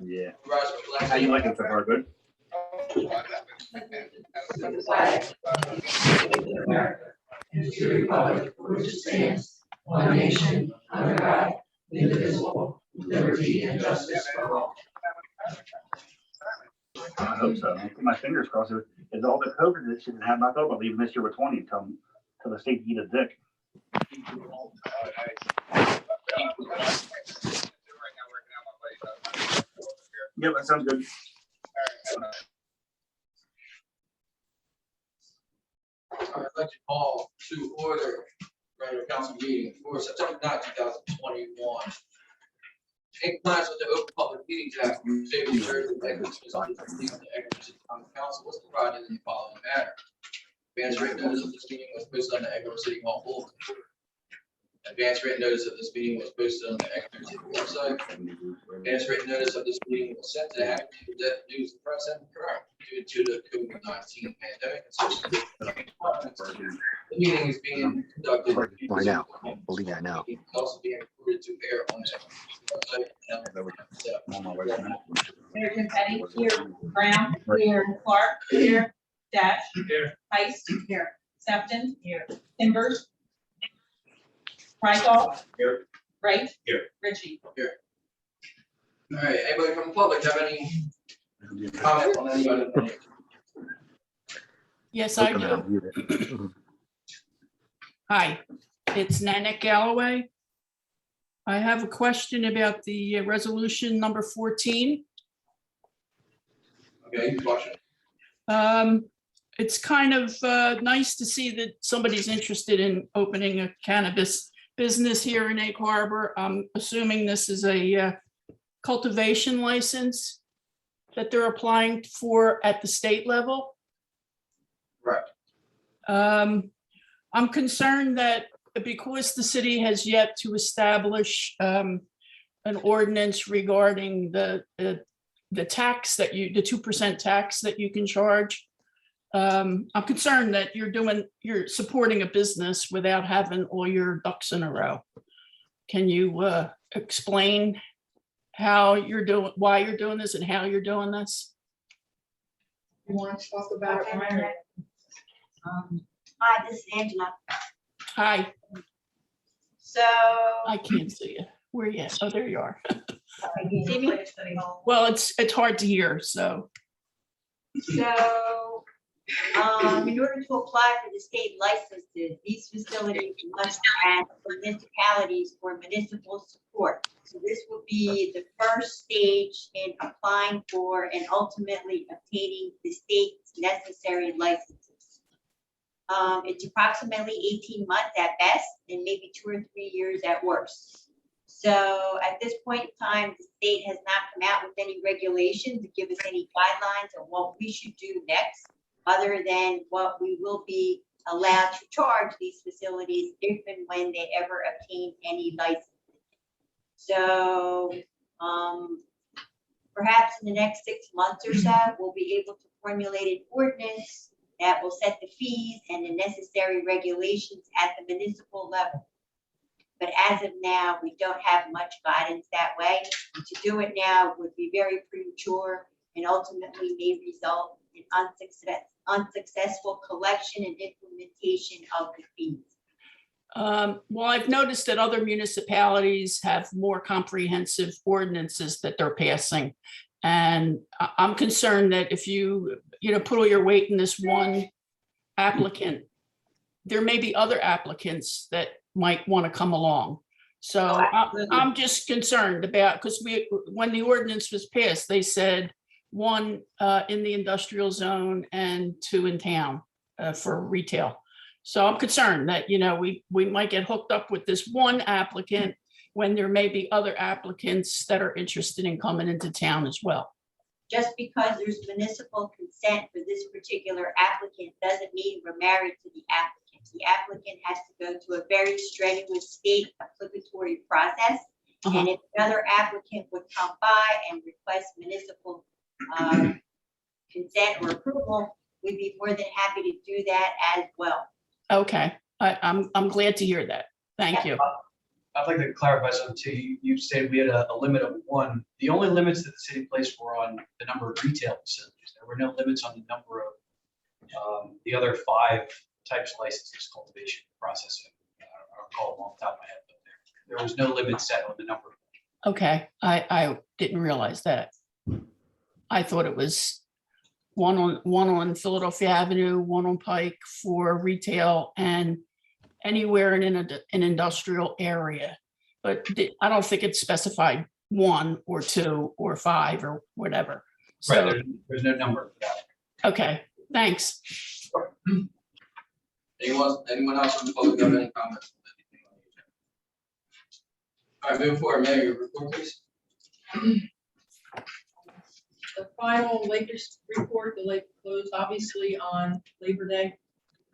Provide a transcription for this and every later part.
Yeah. Rise for the flag. How you liking so far? Good. And to the republic for which it stands, one nation, under God, indivisible, with liberty and justice for all. I hope so. I put my fingers crossed. Is all the COVID that shouldn't have, I thought about leaving this year with 20 till the state eat a dick. Yeah, that sounds good. I'd like to call to order regular council meeting for September 9, 2021. In compliance with the Open Public Meetings Act, the state of New Jersey, Edwards, the Edwards County Council was provided in the following manner. Advance written notice of this meeting was posted on the Edwards City Hall bulletin. Advance written notice of this meeting was posted on the Edwards City website. Advance written notice of this meeting was sent to the Acton News Press and Current due to the COVID-19 pandemic. The meeting is being conducted. I know. Believe I know. It's also being recorded to air on the website. Mayor Jim Petty. Here. Brown. Here. Clark. Here. Dash. Here. Heiss. Here. Sefton. Here. Timbers. Rydolph. Here. Wright. Here. Ritchie. All right, anybody from the public have any comment on anybody? Yes, I do. Hi, it's Nanette Galloway. I have a question about the resolution number 14. Okay, question. It's kind of nice to see that somebody's interested in opening a cannabis business here in Egg Harbor. I'm assuming this is a cultivation license that they're applying for at the state level. Right. I'm concerned that because the city has yet to establish an ordinance regarding the tax that the 2% tax that you can charge. I'm concerned that you're supporting a business without having all your ducks in a row. Can you explain how you're doing, why you're doing this and how you're doing this? You want to talk about it, Ryan? Hi, this is Angela. Hi, So, I can't see you. Where you at? Oh, there you are. see me? Well, it's hard to hear, so. So, in order to apply for the state licenses, these facilities must ask municipalities for municipal support. So this will be the first stage in applying for and ultimately obtaining the state's necessary licenses. It's approximately 18 months at best and maybe 2 or 3 years at worst. So at this point in time, the state has not come out with any regulations to give us any guidelines on what we should do next, other than what we will be allowed to charge these facilities if and when they ever obtain any licenses. So perhaps in the next 6 months or so, we'll be able to formulate an ordinance that will set the fees and the necessary regulations at the municipal level. But as of now, we don't have much guidance that way. And to do it now would be very premature and ultimately may result in unsuccessful collection and implementation of the fees. Well, I've noticed that other municipalities have more comprehensive ordinances that they're passing. And I'm concerned that if you put all your weight in this one applicant, there may be other applicants that might want to come along. So I'm just concerned about, because when the ordinance was passed, they said 1 in the industrial zone and 2 in town for retail. So I'm concerned that, we might get hooked up with this one applicant when there may be other applicants that are interested in coming into town as well. Just because there's municipal consent for this particular applicant doesn't mean we're married to the applicant. The applicant has to go to a very strenuous state applicatory process. And if another applicant would come by and request municipal consent or approval, we'd be more than happy to do that as well. Okay, I'm glad to hear that. Thank you. I'd like to clarify something too. You said we had a limit of 1. The only limits that the city placed were on the number of retail facilities. There were no limits on the number of the other 5 types of licenses, cultivation, processing. I'll call them off the top of my head, but there was no limit set on the number. Okay, I didn't realize that. I thought it was one on Philadelphia Avenue, 1 on Pike for retail, and anywhere in an industrial area. But I don't think it specified 1 or 2 or 5 or whatever. So, Right, there's no number for that. okay, thanks. Anyone else from the public have any comments? All right, moving forward, Mayor, your report, please. The final Lakers report, the lake closed obviously on Labor Day.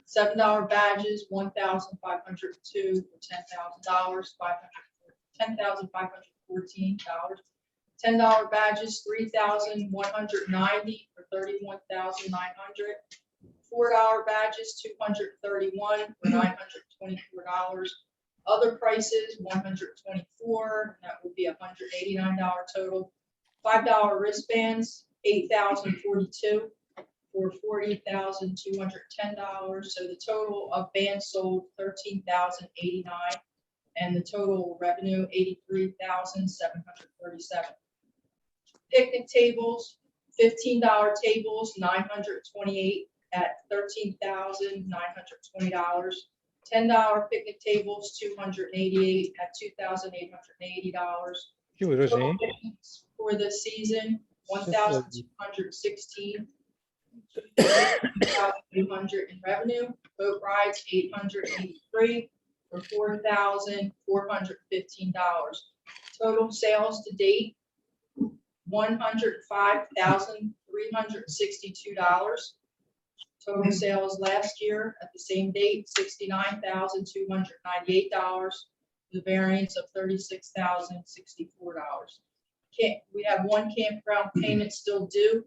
$7 badges, 1,502 for $10,000, $10,514. $10 badges, 3,190 for 31,900. $4 badges, 231 for $924. Other prices, 124, that would be $189 total. $5 wristbands, 8,042 for $40,210. So the total of bands sold, 13,089, and the total revenue, 83,737. Picnic tables, $15 tables, 928 at $13,920. $10 picnic tables, 288 at $2,880. Total picnics for the season, 1,216. 2,800 in revenue. Boat rides, 883 for $4,415. Total sales to date, $105,362. Total sales last year at the same date, $69,298. The variance of $36,064. We have 1 campground payment still due.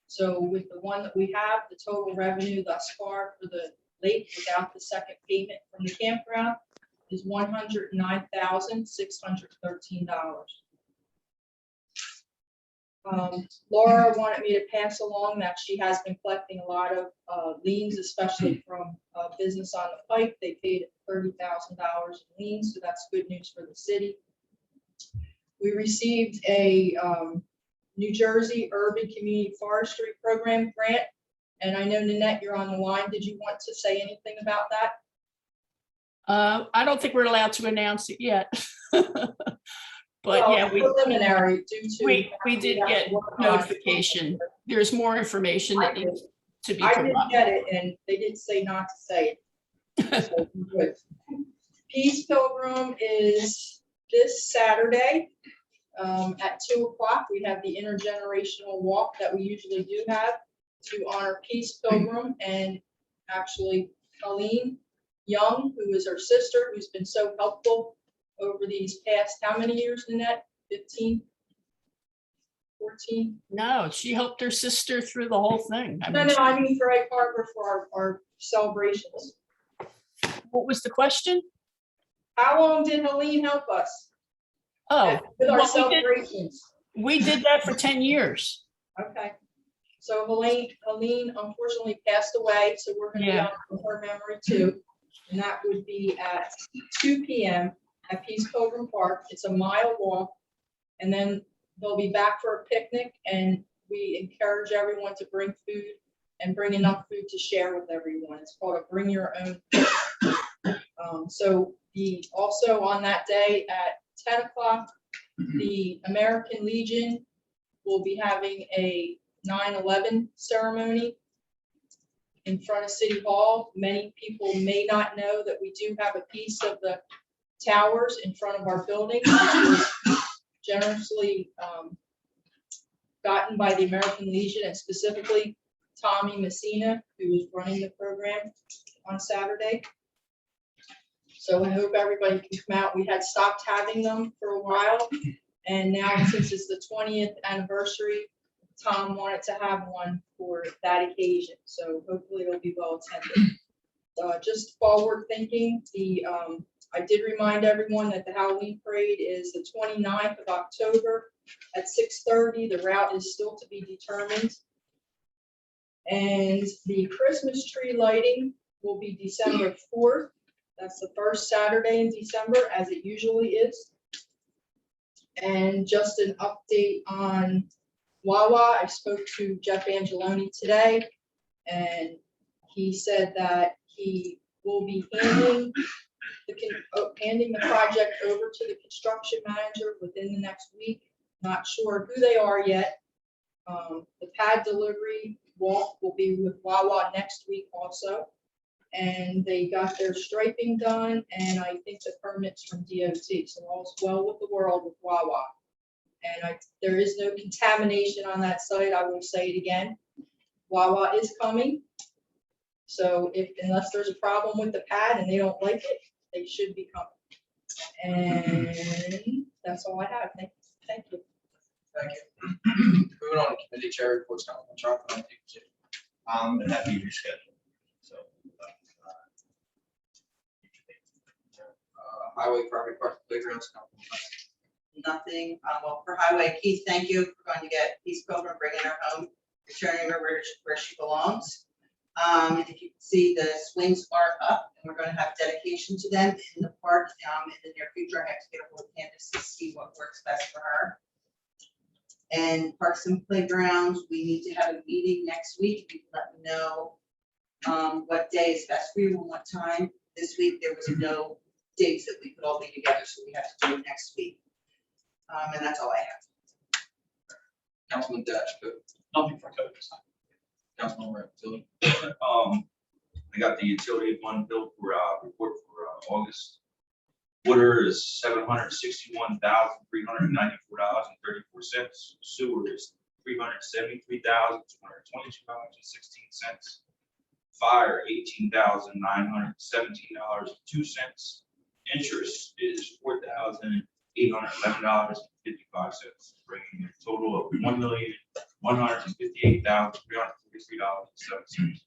So with the one that we have, the total revenue thus far for the lake without the second payment from the campground is $109,613. Laura wanted me to pass along that she has been collecting a lot of liens, especially from business on the Pike. They paid $30,000 in liens, so that's good news for the city. We received a New Jersey Urban Community Forestry Program grant, and I know Nanette, you're on the line. Did you want to say anything about that? I don't think we're allowed to announce it yet. But Well, yeah, preliminary due to. we did get notification. There's more information that needs to be I didn't provided. get it, and they did say not to say it. So, good. Peace Pilgrim is this Saturday at 2 o'clock. We have the intergenerational walk that we usually do have to honor Peace Pilgrim, and actually Colleen Young, who is her sister, who's been so helpful over these past, how many years, Nanette? 15? 14? No, she helped her sister through the whole thing. I No, mean, I mean for Egg Harbor for our celebrations. what was the question? How long did Helene help us Oh, with our well, celebrations? we did that for 10 years. Okay. So Helene unfortunately passed away, so we're gonna be Yeah. on her memory too. And that would be at 2 p.m. at Peace Pilgrim Park. It's a mile walk. And then they'll be back for a picnic, and we encourage everyone to bring food and bring enough food to share with everyone. It's called a bring your own. So also on that day at 10 o'clock, the American Legion will be having a 9/11 ceremony in front of City Hall. Many people may not know that we do have a piece of the towers in front of our building, which was generously gotten by the American Legion, and specifically Tommy Messina, who was running the program on Saturday. So I hope everybody can come out. We had stopped having them for a while, and now since it's the 20th anniversary, Tom wanted to have one for that occasion. So hopefully it'll be well attended. Just forward thinking, the I did remind everyone that the Halloween parade is the 29th of October at 6:30. The route is still to be determined. And the Christmas tree lighting will be December 4th. That's the first Saturday in December, as it usually is. And just an update on Wawa. I spoke to Jeff Angeloni today, and he said that he will be handing the project over to the construction manager within the next week. Not sure who they are yet. The pad delivery walk will be with Wawa next week also. And they got their striping done, and I think the permits from DOT, so all's well with the world with Wawa. And there is no contamination on that site, I will say it again. Wawa is coming. So unless there's a problem with the pad and they don't like it, they should be coming. And that's all I have. Thank you. Thank you. Moving on to committee chair reports, Councilman Chapman. That be rescheduled, so. Highway, private park, playgrounds, Councilman West. Nothing. Well, for highway, Keith, thank you for going to get Peace Pilgrim, bringing her home, returning her where she belongs. If you can see, the swings are up, and we're going to have dedication to them in the park in the near future. I have to get a hold of Candace to see what works best for her. And parks and playgrounds, we need to have a meeting next week. You can let me know what day is best for you and what time. This week there was no dates that we could all be together, so we have to do it next week. And that's all I have. Councilman Dash, good. Nothing for code this time. Councilman Martin. I got the utility fund bill for, report for, August. Water is $761,394.34. Sewer is $373,222.16. Fire, $18,917.02. Interest is $4,811.55, bringing a total of $1,158,343.07.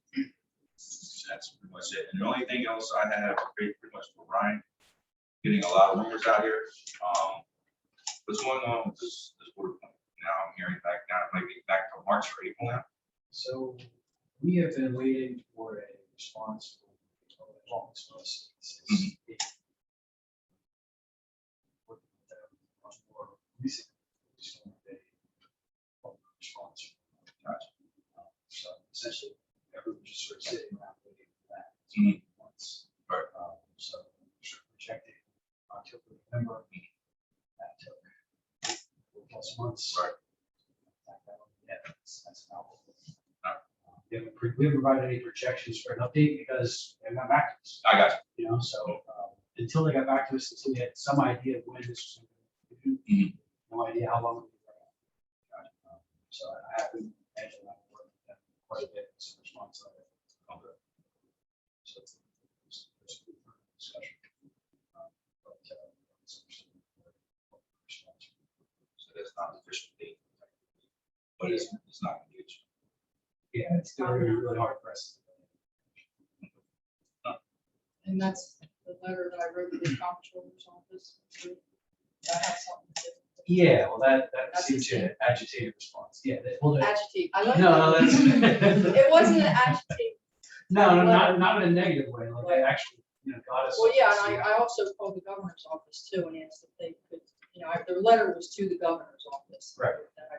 That's pretty much it. And the only thing else I have pretty much for Ryan, getting a lot of rumors out here. What's going on with this water plant? Now I'm hearing back now, it might be back to March or April now. So we have been waiting for a response from the office of us. Much more recently, just want a response. So essentially, everyone just sort of sitting around waiting for that. Months. Right. So projected October, November, that took 4+ months. Right. Yeah, that's not what we haven't provided any projections for an update because they haven't got back to us. I got You know, so until they got back to us, until we had some idea of when this was going to be, no idea how long it would be. So I have been actually working with them quite a bit, some response on it. Okay. So there's a good discussion. So that's not the official date, but it's not engaged. Yeah, it's still really hard for us. And that's the letter that I wrote to the comptroller's office. That has something to do. Yeah, well, that That's seems the to agitate a response. Yeah, well, Agitate. I love no, that. that's. It wasn't an agitate. No, not in a negative way, like they actually, got us. Well, yeah, and I also called the governor's office too and asked if they could, the letter was to the governor's office. Right. That I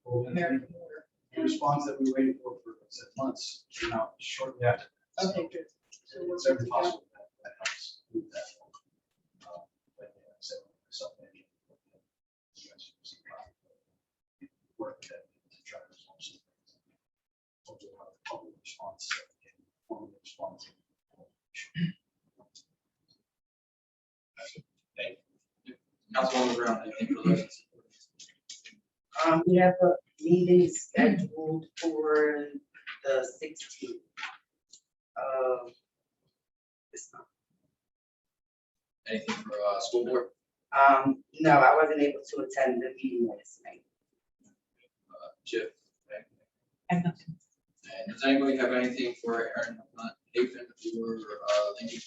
Well, wrote. American Water. the response that we waited for 6 months came out shortly after. that. Okay, good. So we're It's good every to go. possible that helps move that along. But yeah, so something. Work with that to try to resolve some things. Hopefully we'll have a public response, formal response. Councilwoman Brown, anything for those? We have a meeting scheduled for the 16th of this month. Anything for, school board? No, I wasn't able to attend the meeting last night. Chip? And nothing. And does anybody have anything for Aaron Haven or Lindy?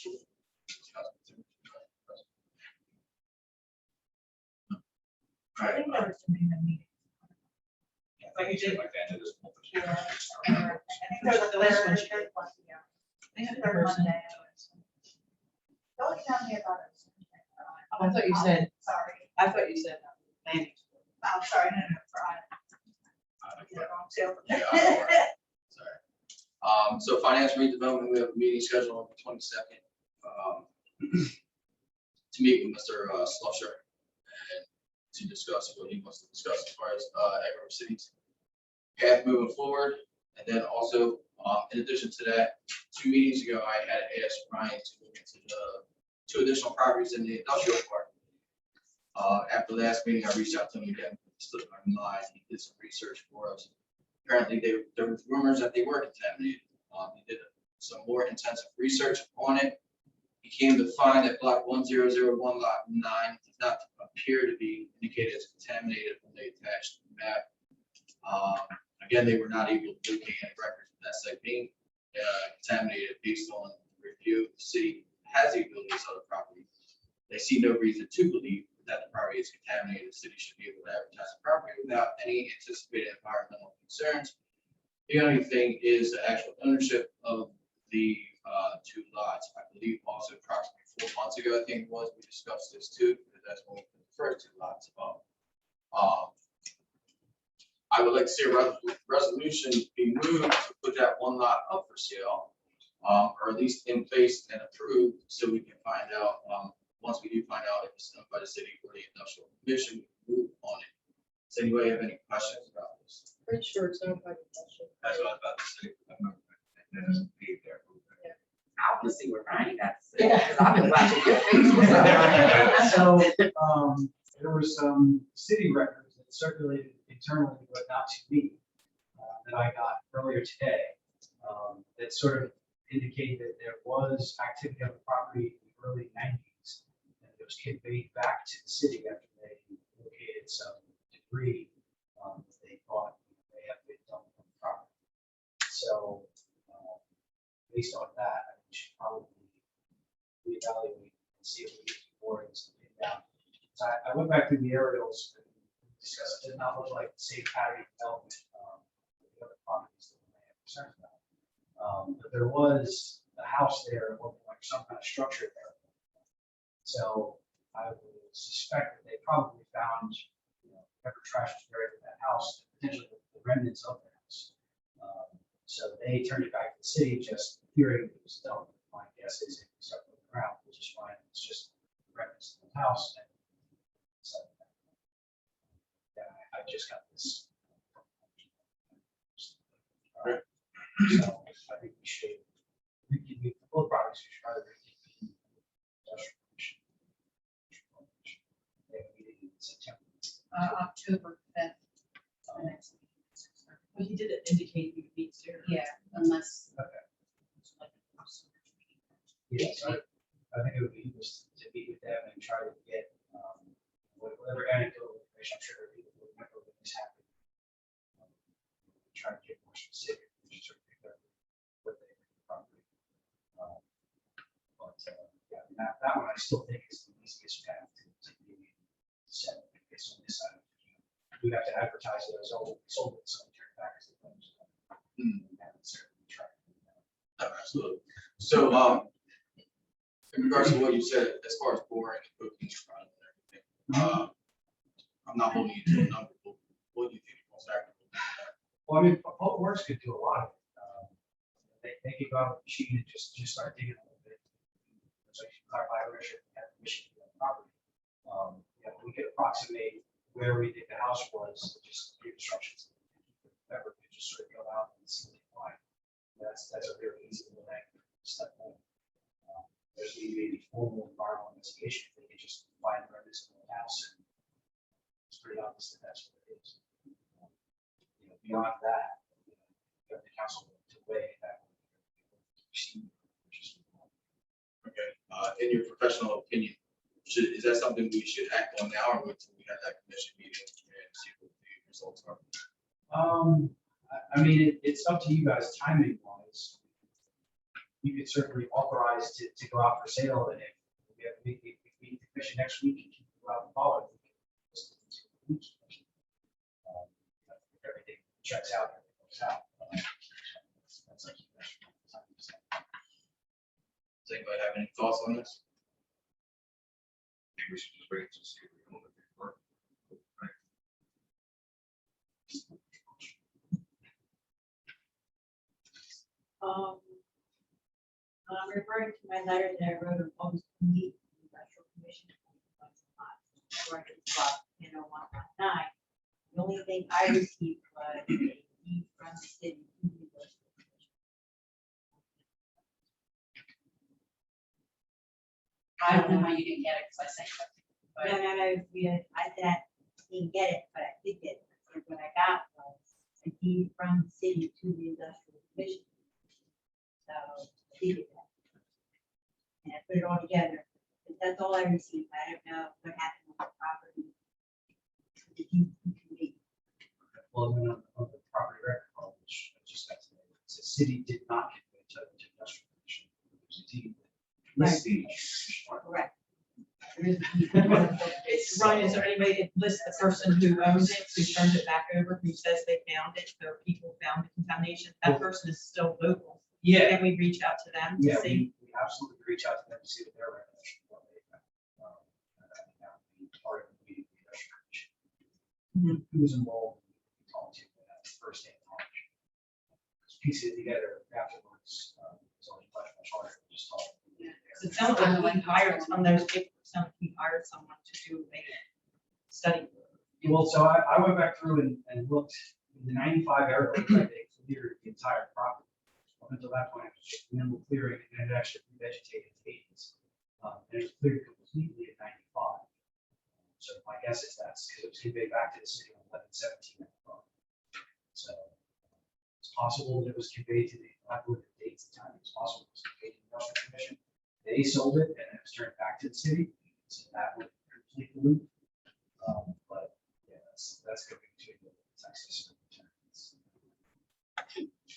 I think there was some in the meeting. Like you did. Like that, just. Yeah. I think there was the last one. Yeah. I think the third Monday. Don't tell me about it. I thought you said, Sorry. I thought you said planning. I'm sorry, no, Friday. Yeah, all right. Sorry. So finance redevelopment, we have a meeting scheduled on the 22nd. To meet with Mr. Slusher and to discuss what he wants to discuss as far as Egg River City's path moving forward. And then also, in addition to that, 2 meetings ago, I had asked Ryan to look into the 2 additional properties in the industrial park. After last meeting, I reached out to him again, slipped my mind, he did some research for us. Apparently, there were rumors that they were contaminated. He did some more intensive research on it. He came to find that block 1001, lot 9 does not appear to be indicated as contaminated when they attached the map. Again, they were not able to locate any records of that site being contaminated based on the review. The city has the ability to sell the property. They see no reason to believe that the property is contaminated. The city should be able to advertise the property without any anticipated environmental concerns. The only thing is the actual ownership of the 2 lots. I believe also approximately 4 months ago, I think it was, we discussed this too, because that's when we put the first 2 lots up. I would like to see a resolution be moved to put that 1 lot up for sale, or at least in place and approved, so we can find out, once we do find out if it's owned by the city or the industrial commission, we move on it. Does anybody have any questions about this? Pretty sure it's owned by the industrial. That's what I was about to say. I remember that is paid there. I want to see what Ryan got to say, because I've been watching your face. What's up? So, there were some city records that circulated internally, but not to me, that I got earlier today, that sort of indicated that there was activity on the property in the early 90s, and it was conveyed back to the city after they located some debris that they thought may have been dumped on the property. So, based on that, we should probably reevaluate and see if we get more into it down. So I went back through the aerials and discussed, it did not look like the same pattern of development, with the other properties that we may have concerns about. But there was a house there, like some kind of structure there. So I would suspect that they probably found, whatever trash was buried in that house, potentially the remnants of the house. So they turned it back to the city, just hearing it was done. My guess is it was up on the ground, which is fine. It's just remnants of the house. And so, yeah, I just got this. So I think we should reconvene the both projects. We should try to reconvene the industrial commission. They have a meeting in September. October 5th. the next meeting. Well, he did indicate he would be there. Yeah, unless. Okay. Yes, I think it would be just to meet with them and try to get whatever anecdotal information. I'm sure people will remember what this happened. Try to get more specific, just sort of pick up what they properly. But yeah, that one I still think is the easiest path to be set based on this side. We have to advertise it as sold it, so turn back as the claims. Certainly try to do that. Absolutely. So, in regards to what you said, as far as boring and cooking and everything, I'm not holding you to a number, but what do you think most active? Well, I mean, Public Works could do a lot of it. They could go out with the machine and just start digging a little bit. So you can clarify ownership and have permission to the property. We could approximate where we think the house was, just give instructions. Whoever could just sort of go out and see what they find. That's a very easy little step one. There's maybe formal environmental investigation. They could just find where this is in the house. And it's pretty obvious that that's what it is. Beyond that, you have the council to weigh that. Okay. In your professional opinion, is that something we should act on now, or wait till we have that commission meeting and see what the results are? I mean, it's up to you guys timing wise. You could certainly authorize to go out for sale, and if we meet the commission next week, and go out and follow it. Police Commission. If everything checks out, everything works out. That's like- Does anybody have any thoughts on this? Maybe we should just wait to see if we can look at the work. Right. I'm referring to my letter that I wrote on August 28th, to the Industrial Commission. The only thing I received was a deed from the city to the Industrial Commission. I don't know how you didn't get it, because I sent it. I said, didn't get it, but I did get it. And what I got was a deed from the city to the Industrial Commission. So, I did that. And I put it all together, but that's all I received. I don't know what happened with the property. The deed to me. Well, then on the property record, which I just got today, it says city did not convey title to industrial commission. There's a deed. Correct. It's Ryan, is there anybody that lists the person who owns it, who turns it back over, who says they found it, or people found the contamination? That person is still local. Yeah, Can we reach out to them to yeah, see? we absolutely reach out to them to see what their recommendation was. That would be part of the meeting with the industrial commission. Who was involved, we talked to that first day of March. Piece it together afterwards, it's only much harder to just talk. It sounds like we hired some of those people, we hired someone to do a study. Well, so I went back through and looked in the 95 area, where they cleared the entire property. Up until that point, it was just minimal clearing and it actually revegetated phases. And it was cleared completely at 95. So my guess is that's because it was conveyed back to the city on 11/17. So it's possible that it was conveyed to the, I believe the dates and time, it's possible it was conveyed to the industrial commission. They sold it and it was turned back to the city. So that would complete the loop. But yeah, that's going to the Texas.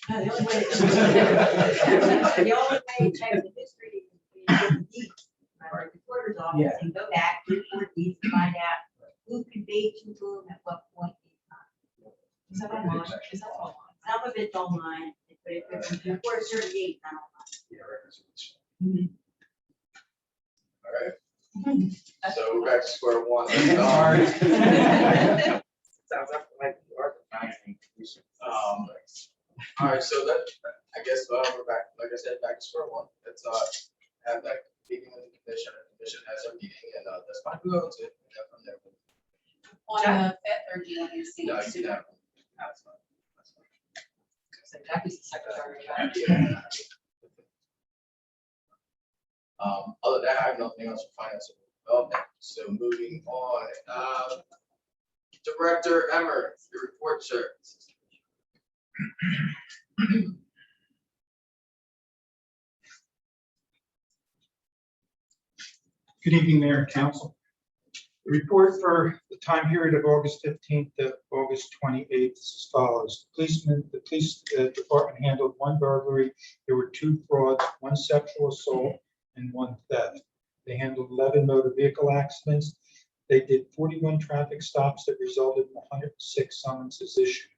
The only way to check the history is to get the deeds from the recorder's office and go back, report deeds, and find out who conveyed to whom at what point in time. Is that online? Is that online? Some of it's online, but if it's before a certain date, not online. Yeah, records are All right. So we're back to square one. Sorry. Sounds like you are organizing. All right, so that, I guess, we're back, like I said, back to square one. Let's, have that meeting with the commission. The commission has a meeting and, that's fine. Who owns it? And then from there, On the fifth, or do you want me to see? no, you see that. That's fine. That's fine. So Jackie's the secretary. right? Yeah. Other than that, I have nothing else for finance and development. So moving on, Director Emmer, your report, sir. Good evening, Mayor and Council. The report for the time period of August 15th to August 28th is as follows. The police department handled 1 burglary. There were 2 frauds, 1 sexual assault, and 1 theft. They handled 11 motor vehicle accidents. They did 41 traffic stops that resulted in 106 summonses issued.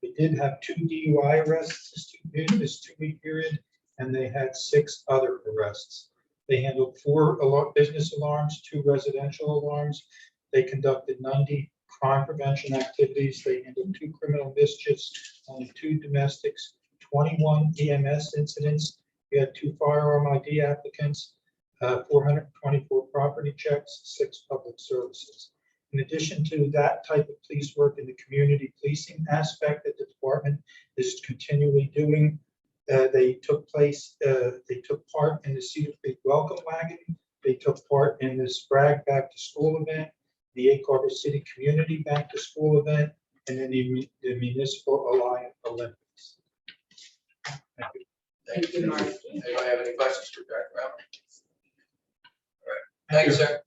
They did have 2 DUI arrests this 2-week period, and they had 6 other arrests. They handled 4 business alarms, 2 residential alarms. They conducted 90 crime prevention activities. They handled 2 criminal mischiefs, only 2 domestics, 21 EMS incidents. We had 2 firearm ID applicants, 424 property checks, 6 public services. In addition to that type of police work in the community policing aspect that the department is continually doing, they took part in the Cedar Creek Welcome Wagon. They took part in this Bragg Back to School event, the Egg Harbor City Community Back to School event, and then the Municipal Alliance Olympics. Thank you. Thank you. Anybody have any questions for Director Emmer? All right, thank you, sir.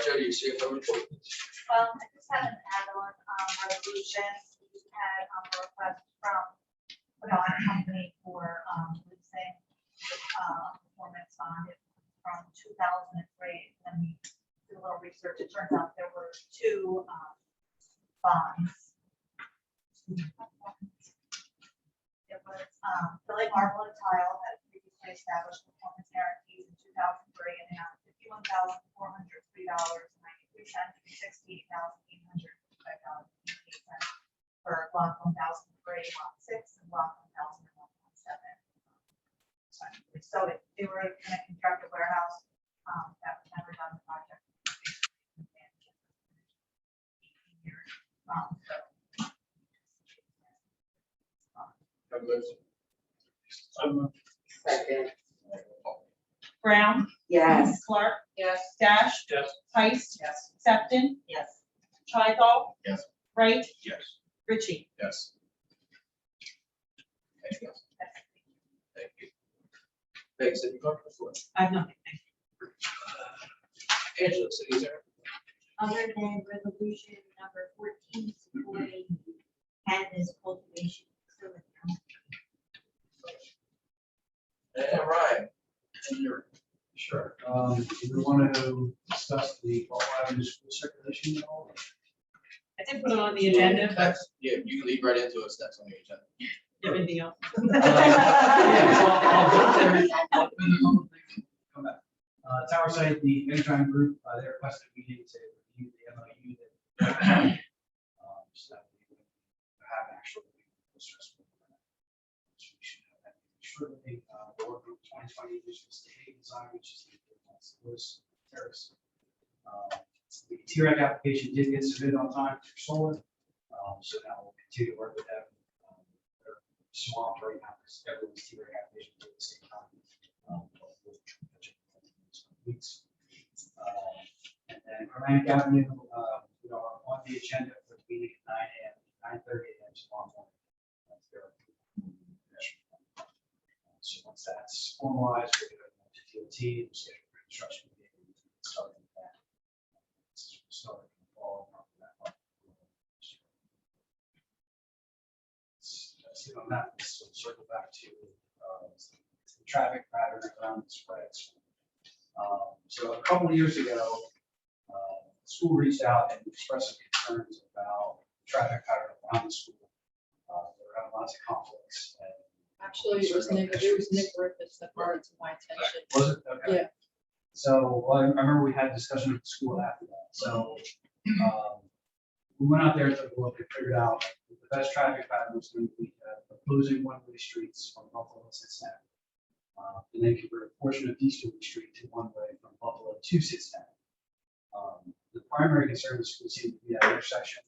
Jody, you see a report? I just had an add-on resolution. We had a request from a company for leasing performance bond from 2003. And we did a little research. It turns out there were 2 bonds. It was, Philly Marble and Tile had previously established performance guarantees in 2003 and amount of $51,403.93 and $68,855.88 for block 1003, lot 6, and block 1001.7. So they were gonna construct a warehouse, that was never done, the project. Second. Brown, Yes. Clark, Yes. Dash, Yes. Heiss, Yes. Sefton, Yes. Tricol, Yes. Wright, Yes. Ritchie. Yes. Anything else? Thank you. Thanks, have you gone before? I have nothing. Angela, city attorney? Other than resolution number 14, supporting cannabis cultivation facility. And Ryan? Sure. Do we want to discuss the Ball Avenue school circulation at all? I did put it on the agenda, but That's, yeah, you can lead right into it, so that's on the agenda. everything else. Come back. Tower Site, the Energon Group, they requested a meeting to review the MOU that so that we would have actually stressful. Shortly, the work group 2020 Vision State Design, which is the Lewis Terrace. The TREC application did get submitted on time for solar, so now we'll continue to work with them. They're swamped right now because everyone's TREC application at the same time. Weeks. And then Atlantic Avenue, we are on the agenda for the meeting at 9 a.m., 9:30 a.m. tomorrow morning. That's their So once that's formalized, we're going to DOT, we'll schedule construction. Starting with that. Starting in the fall. See on that, so circle back to the traffic pattern around the spreads. So a couple of years ago, the school reached out and expressed some concerns about traffic pattern around the school. There were lots of conflicts. Actually, it was Nick Griffiths that brought it to my attention. Was it? Okay. Yeah. So well, I remember we had a discussion with the school after that. So we went out there and took a look and figured out that the best traffic pattern was going to be opposing one-way streets from Buffalo to Cincinnati. And then convert a portion of Easterly Street to one-way from Buffalo to Cincinnati. The primary concern of the school seemed to be that intersection.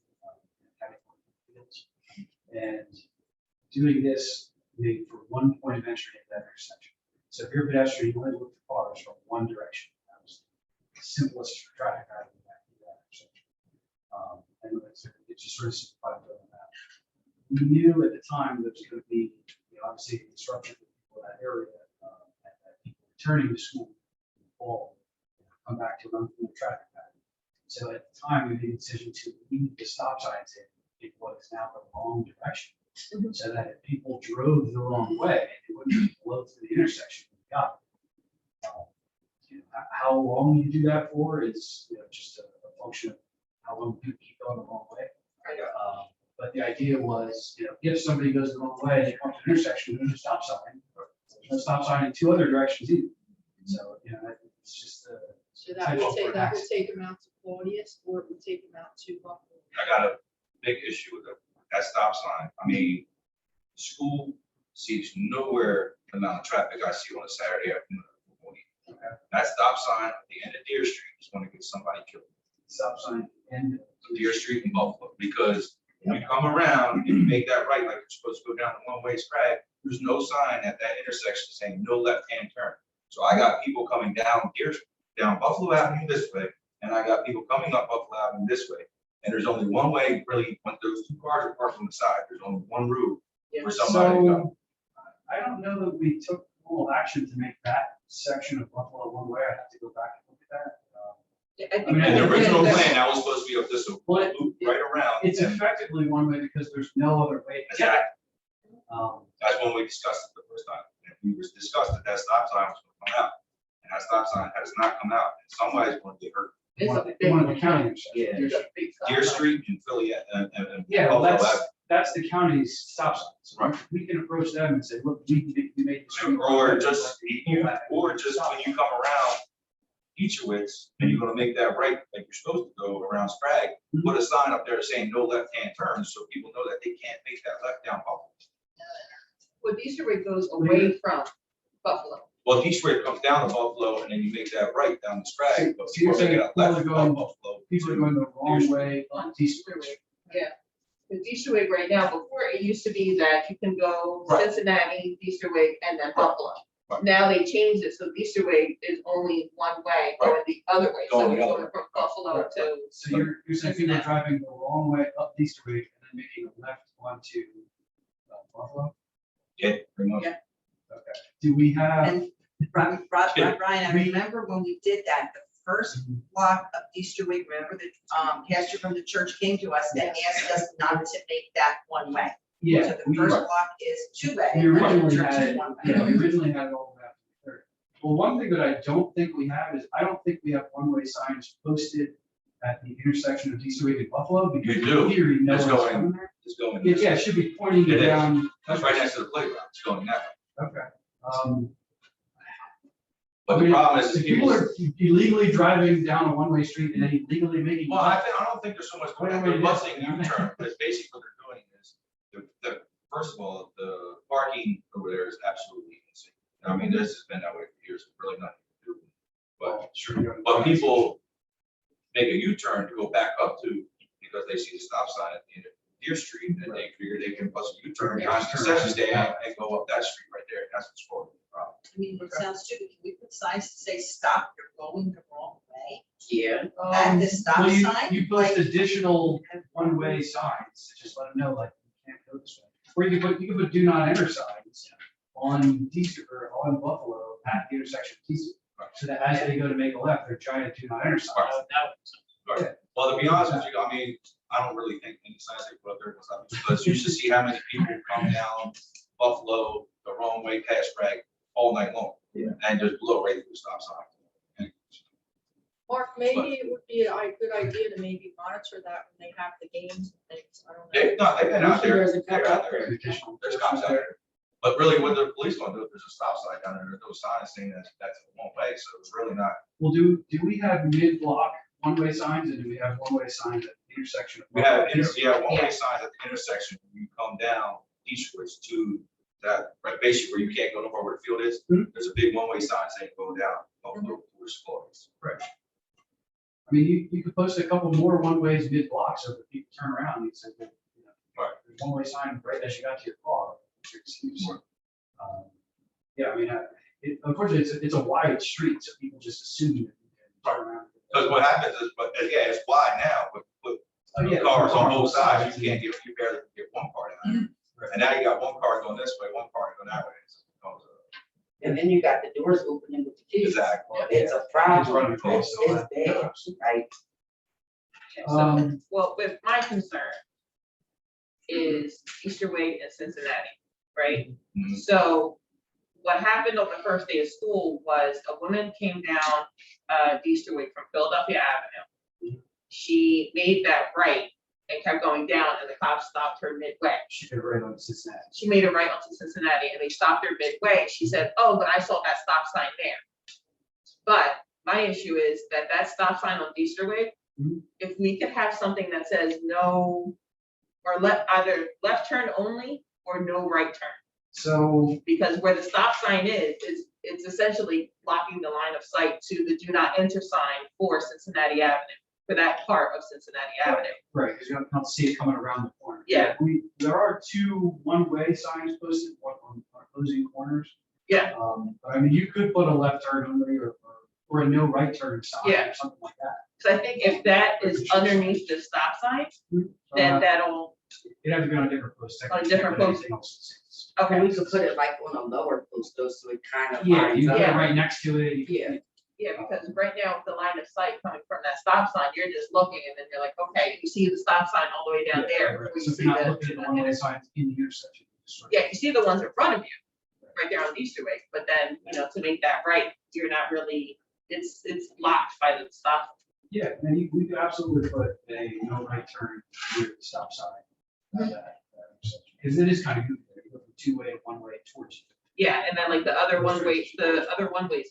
And doing this made for one point of entry at that intersection. So if you're a pedestrian, you only look for cars from one direction. That was the simplest traffic pattern in that intersection. And it just sort of simplified doing that. We knew at the time there was going to be, obviously, disruption for people in that area, and people returning to school in the fall, come back to run through the traffic pattern. So at the time, we made the decision to leave the stop signs in what is now the wrong direction. So that if people drove the wrong way, they wouldn't blow through the intersection when they got it. How long you do that for is just a function of how long people keep going the wrong way. But the idea was, if somebody goes the wrong way, they come to an intersection, there's a stop sign. There's no stop sign in two other directions either. So, it's just So that would take them out to Claudius, or it would take them out to Buffalo. I got a big issue with that stop sign. I mean, school sees nowhere the amount of traffic I see on a Saturday afternoon. That stop sign at the end of Deer Street is going to get somebody killed. Stop sign and Deer Street in Buffalo, because when you come around and you make that right, like you're supposed to go down the one-way track, there's no sign at that intersection saying no left-hand turn. So I got people coming down Buffalo Avenue this way, and I got people coming up Buffalo Avenue this way. And there's only one way, really, when those two cars are parked on the side, there's only one route for somebody to go. I don't know that we took full action to make that section of Buffalo one way. I have to go back and look at that. In the original plan, that was supposed to be up this loop right around. It's effectively one way because there's no other way to get it. That's when we discussed it the first time. And we was discussed that stop sign was going to come out. And that stop sign has not come out. And somebody's going to get hurt. One of the county intersections. Yeah, there's a big Deer Street and Philly and. Yeah, well, Buffalo that's the county's stop signs. Right. We can approach them and say, look, we made the street. Or just, or just when you come around Eachowitz and you're gonna make that right, like you're supposed to go around Sprague, put a sign up there saying no left-hand turns, so people know that they can't make that left down Buffalo. Well, Easterwood goes away from Buffalo. Well, Eastwood comes down to Buffalo and then you make that right down to Sprague, but So you're people are making saying that left people from are going- Buffalo. People are going the wrong way on Eastwood. Yeah. Because Easterway right now, before it used to be that you can go Right. Cincinnati, Easterway, and then Buffalo. Right. Now they changed it, so Easterway is only one way, going the other way, so Going the it's other going from Buffalo Right. to. So you're saying people are driving the wrong way up Eastwood and then making a left onto Buffalo? Yeah, pretty much. Yeah. Okay. Do we have? And Brian, I remember when we did that, the first block of Easterwood, remember the pastor from the church came to us and asked us not to make that one way. Yeah. So the first block is two-way. We and the originally church had, is one way. yeah, we originally had it all about third. Well, one thing that I don't think we have is, I don't think we have one-way signs posted at the intersection of Eastwood and Buffalo. Because You do. in theory, no It's one's going- coming there. It's going. Yeah, yeah, it should be pointing It is. down. That's right next to the playground, it's going that way. Okay. But the problem is. If people are illegally driving down a one-way street and then illegally making. Well, I don't think there's so much going on, they're busting U-turn, but it's basically what they're doing is, first of all, the parking over there is absolutely insane. I mean, this has been that way for years, really nothing to do. But, but people make a U-turn to go back up to, because they see the stop sign at the end of Deer Street, and they figure they can bust a U-turn, Yeah. on Concession Stand, and go up that street right there, that's what's causing the problem. I mean, it sounds stupid. Can we put signs to say, stop, you're going the wrong way? Yeah. And the stop Well, sign? you post additional one-way signs to just let them know, like, you can't go this way. Or you can put do not enter signs on Eastwood or on Buffalo at the intersection of Eastwood. So that as they go to make a left, they're giant do not enter signs. Right. Well, to be honest with you, I mean, I don't really think any signs they put up there was up, but you should see how many people come down Buffalo the wrong way past Bragg all night long. Yeah. And just blow right through the stop sign. Mark, maybe it would be a good idea to maybe monitor that when they have the games and things. I don't know. They've been out there, There's a they're couple out there, there's cops out there. But really, what the police gonna do if there's a stop sign down there, there's no sign saying that's the wrong way, so it's really not. Well, do we have mid-block one-way signs and do we have one-way signs at the intersection? of We have, Buffalo? one-way signs at the intersection, when you come down Eastwards to that, right, basically where you can't go nowhere where the field is, there's a big one-way sign saying go down, go towards Flores. Right. I mean, you could post a couple more one-ways mid-block so that people turn around and say, you know, Right. there's one-way sign right as you got to your car. Yeah, I mean, unfortunately, it's a wide street, so people just assume that you can turn around. Because what happens is, but yeah, it's wide now, but Oh, yeah, cars on both sides, you barely get one car down. And now you got one car going this way, one car going that way. And then you got the doors opening with the kids. Exactly. It's a Kids problem. running across, so It's bad, right? Well, with my concern is Easterway and Cincinnati, right? Mhm. So what happened on the first day of school was a woman came down Easterway from Philadelphia Avenue. She made that right and kept going down, and the cops stopped her midway. She could right on Cincinnati. She made it right onto Cincinnati, and they stopped her midway. She said, "Oh, but I saw that stop sign there." But my issue is that stop sign on Easterway, if we could have something that says no, or either left turn only or no right turn. So, Because where the stop sign is it's essentially blocking the line of sight to the do not enter sign for Cincinnati Avenue, for that part of Cincinnati Avenue. right, because you don't see it coming around the corner. Yeah. There are two one-way signs posted, one on opposing corners. Yeah. But I mean, you could put a left turn only or a no right turn sign Yeah. or something like that. So I think if that is underneath the stop sign, then that'll, It'd have to be on a different post. On a different but post. everything else is- okay. We could put it like on a lower post though, so it kind of. Yeah, you lines have up. it right next to it. You- Yeah. Yeah, because right now, with the line of sight coming from that stop sign, you're just looking and then you're like, okay, you see the stop sign all the way down Yeah, there. right. before So you if see you're not the- looking at the one-way signs in the intersection. it's sort of- Yeah, you see the ones in front of you, right there on Easterway, but then, to make that right, you're not really, it's blocked by the stop. Yeah, and we could absolutely put a no right turn near the stop sign. Because it is kind of goofy, you go from two-way, one-way towards you. Yeah, and then like the other one-ways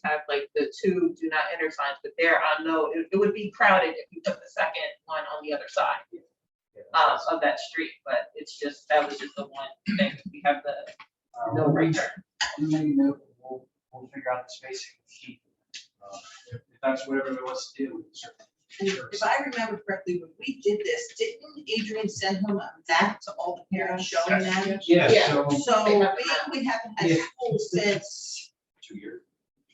have like the two do not enter signs, but there on no, it would be crowded if you put the second one on the other side of that street, but it's just, that was just the one thing, we have the no right turn. We'll figure out the spacing. If that's what everybody wants to do. If I remember correctly, when we did this, didn't Adrian send him a map to all the parents showing them? Yeah, So we haven't had Yeah. school since, 2 years.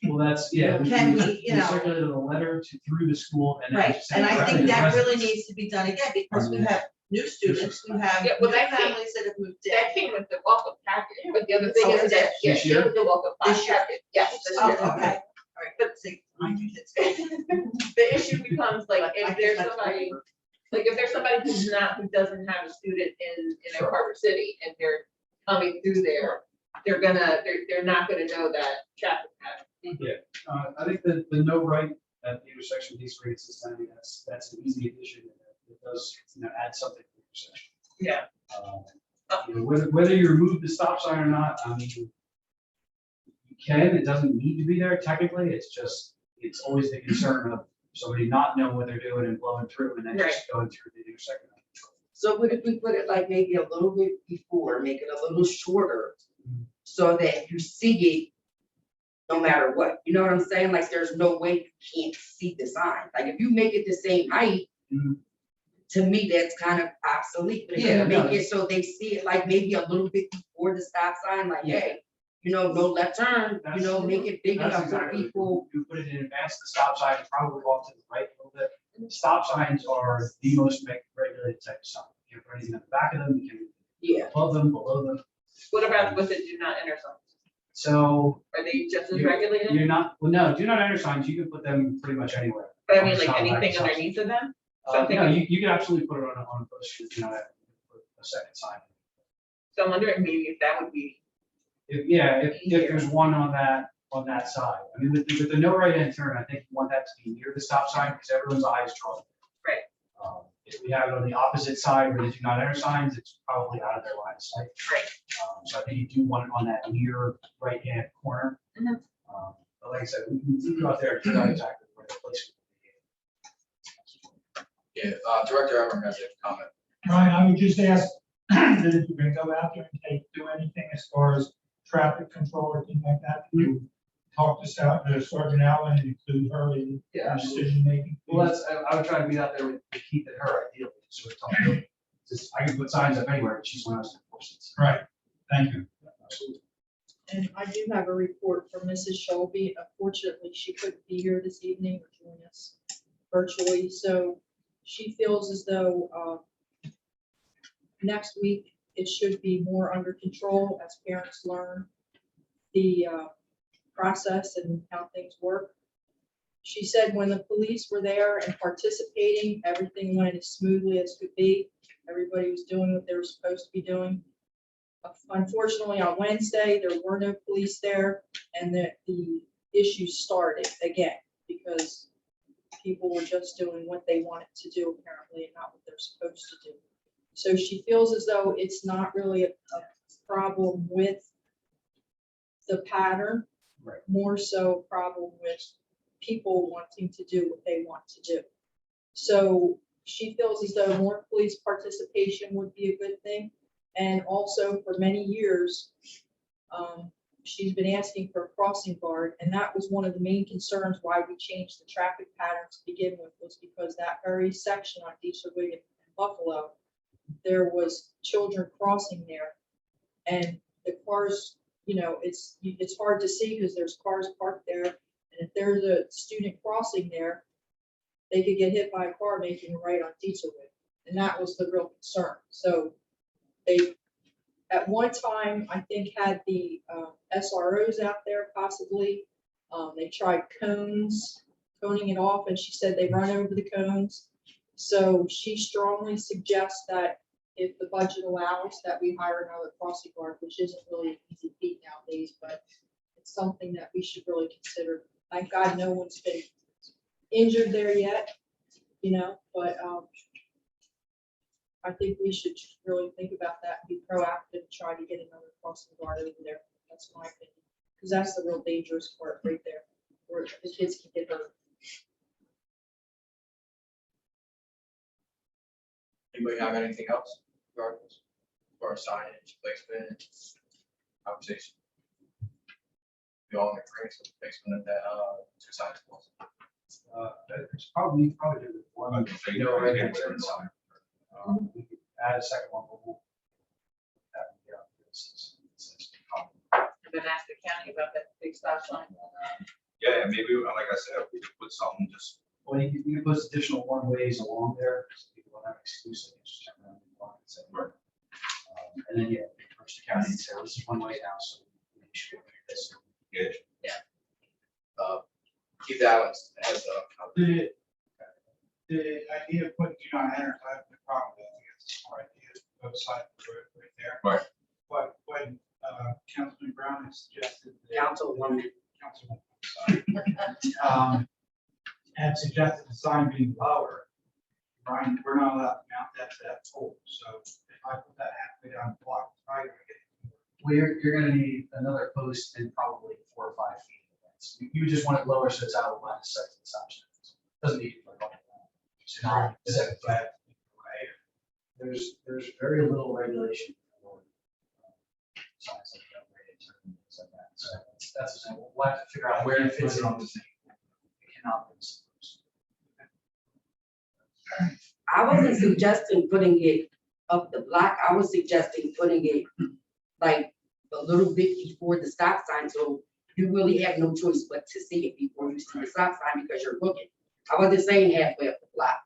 Well, that's, yeah. Can we, you know- circulated a letter through the school and. then right, sent and I directly think to that really residents. needs to be done again, because we have new students, we have Yeah, new well, that came- families that have moved in. That came with the welcome packet, but the other thing Oh, is is that, it? yeah, This it year? was the welcome This year? packet, yes, this Oh, year. okay, all right, but see, my kids. The issue becomes like, if there's somebody, like, if there's somebody who doesn't have a student in a Carver City, and they're coming through there, they're not gonna know that traffic pattern. I think the no right at the intersection of these streets is, I mean, that's an easy addition. It does, add something to the intersection. Yeah. Whether you remove the stop sign or not, I mean, you can, it doesn't need to be there technically, it's always the concern of somebody not knowing what they're doing and blowing through and then just going through the intersection. So what if we put it like maybe a little bit before, make it a little shorter, so that you see it no matter what, you know what I'm saying? Like, there's no way you can't see the sign. Like, if you make it the same height, to me, that's kind of obsolete. But if Yeah, you no, make it so they see it like maybe a little bit before the stop sign, like, Yeah. hey, no left turn, make it big That's enough for exactly- people. You put it in advance, the stop sign is probably off to the right a little bit. Stop signs are the most regulated type of sign. You can't put anything on the back of them, you can Yeah. above them, below them. What about with the do not enter signs? So Are they just as You're- regulated? you're not, well, no, do not enter signs, you can put them pretty much anywhere. But I mean, It's like not anything stop sign. underneath of them? No, you can absolutely put it on a poster, put a second sign. So I'm wondering maybe if that would be, If there's one on that side. I mean, with the no right hand turn, I think you want that to be near the stop sign because everyone's eyes draw. Right. If we have it on the opposite side where they do not enter signs, it's probably out of their line of sight. Right. So I think you do want it on that near right hand corner. Mhm. But like I said, we can go out there and figure out exactly where the place. Yeah, Director Emmer has a comment. Ryan, I would just ask that if you're gonna go out there and do anything as far as traffic control or anything like that, you talk this out to Sergeant Allen and include her in Yeah, decision making. Well, I would try to be out there with Keith and her ideally, so it's all good. Just, I can put signs up anywhere, she's one of those enforcers. Right, thank you. Absolutely. And I do have a report from Mrs. Shelby. Unfortunately, she couldn't be here this evening or join us virtually, so she feels as though next week it should be more under control as parents learn the process and how things work. She said when the police were there and participating, everything went as smoothly as could be. Everybody was doing what they were supposed to be doing. Unfortunately, on Wednesday, there were no police there, and the issue started again because people were just doing what they wanted to do apparently and not what they're supposed to do. So she feels as though it's not really a problem with the pattern, Right. more so a problem with people wanting to do what they want to do. So she feels as though more police participation would be a good thing. And also for many years, she's been asking for a crossing guard, and that was one of the main concerns why we changed the traffic pattern to begin with, was because that very section on Diesel William and Buffalo, there was children crossing there, and the cars, it's hard to see because there's cars parked there, and if there's a student crossing there, they could get hit by a car making a right on Diesel William, and that was the real concern. So they, at one time, I think, had the SROs out there possibly. They tried coning it off, and she said they run over the cones. So she strongly suggests that if the budget allows, that we hire another crossing guard, which isn't really an easy feat nowadays, but it's something that we should really consider. Thank God no one's been injured there yet, you know, but, I think we should really think about that, and be proactive, and try to get another crossing guard over there. That's my opinion, because that's the real dangerous part right there, where the kids can get hurt. Anybody have anything else regarding this? Or signage, placement, conversation? We all in agreement with the placement of that, two signage poles. It's probably the one. I'm gonna say, No, right there. We could add a second one, but we'll. that would be up to us. I've been asked the county about that big stop sign. Yeah, maybe, like I said, we could put something just, Well, you can put additional one ways along there, so people don't have exclusive, just turn around and walk and say, Right. And then, yeah, approach the county and say, well, this is one way now, so we should do this. yeah, Keith Allen's has The idea of putting do not enter, I have no problem with it. I think it's a smart idea, website right there. Right. But when Councilman Brown has suggested. Councilwoman. Councilwoman, sorry. Had suggested the sign being lower. Brian, we're not allowed to mount that to that pole, so if I put that halfway down the block, it's probably gonna get. Well, you're gonna need another post and probably 4 or 5 feet. You would just want it lower so it's out of line of sight to the stop sign. Doesn't need to be like. So now, there's very little regulation for signs like that, rated turn, things like that. So that's, we'll have to figure out where it fits in on the thing. It cannot be. I wasn't suggesting putting it up the block. I was suggesting putting it like a little bit before the stop sign, so you really have no choice but to see it before you see the stop sign because you're looking. I wasn't saying halfway up the block.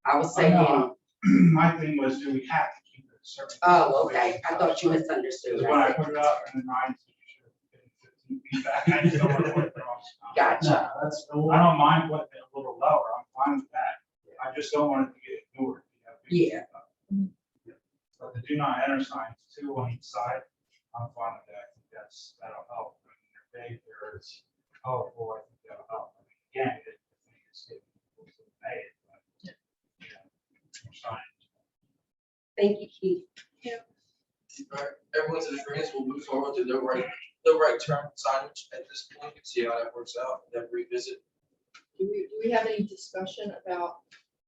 I was saying, My thing was, do we have to keep it a certain? oh, okay. I thought you misunderstood. Because when I put it up and then Ryan said you should have been 15 feet back, I just don't want to put it across. Gotcha. No, that's. I don't mind putting it a little lower. I'm fine with that. I just don't want it to get ignored. you know, Yeah. But the do not enter signs, 2 on each side, I'm fine with that. I think that'll help. When they're big, there's, oh, boy, I think that'll help. I mean, again, the thing is getting people to pay it, but, you know, more signs. Thank you, Keith. All right, everyone's in agreement, we'll move forward to no right turn signage at this point, see how that works out, and then revisit. Do we have any discussion about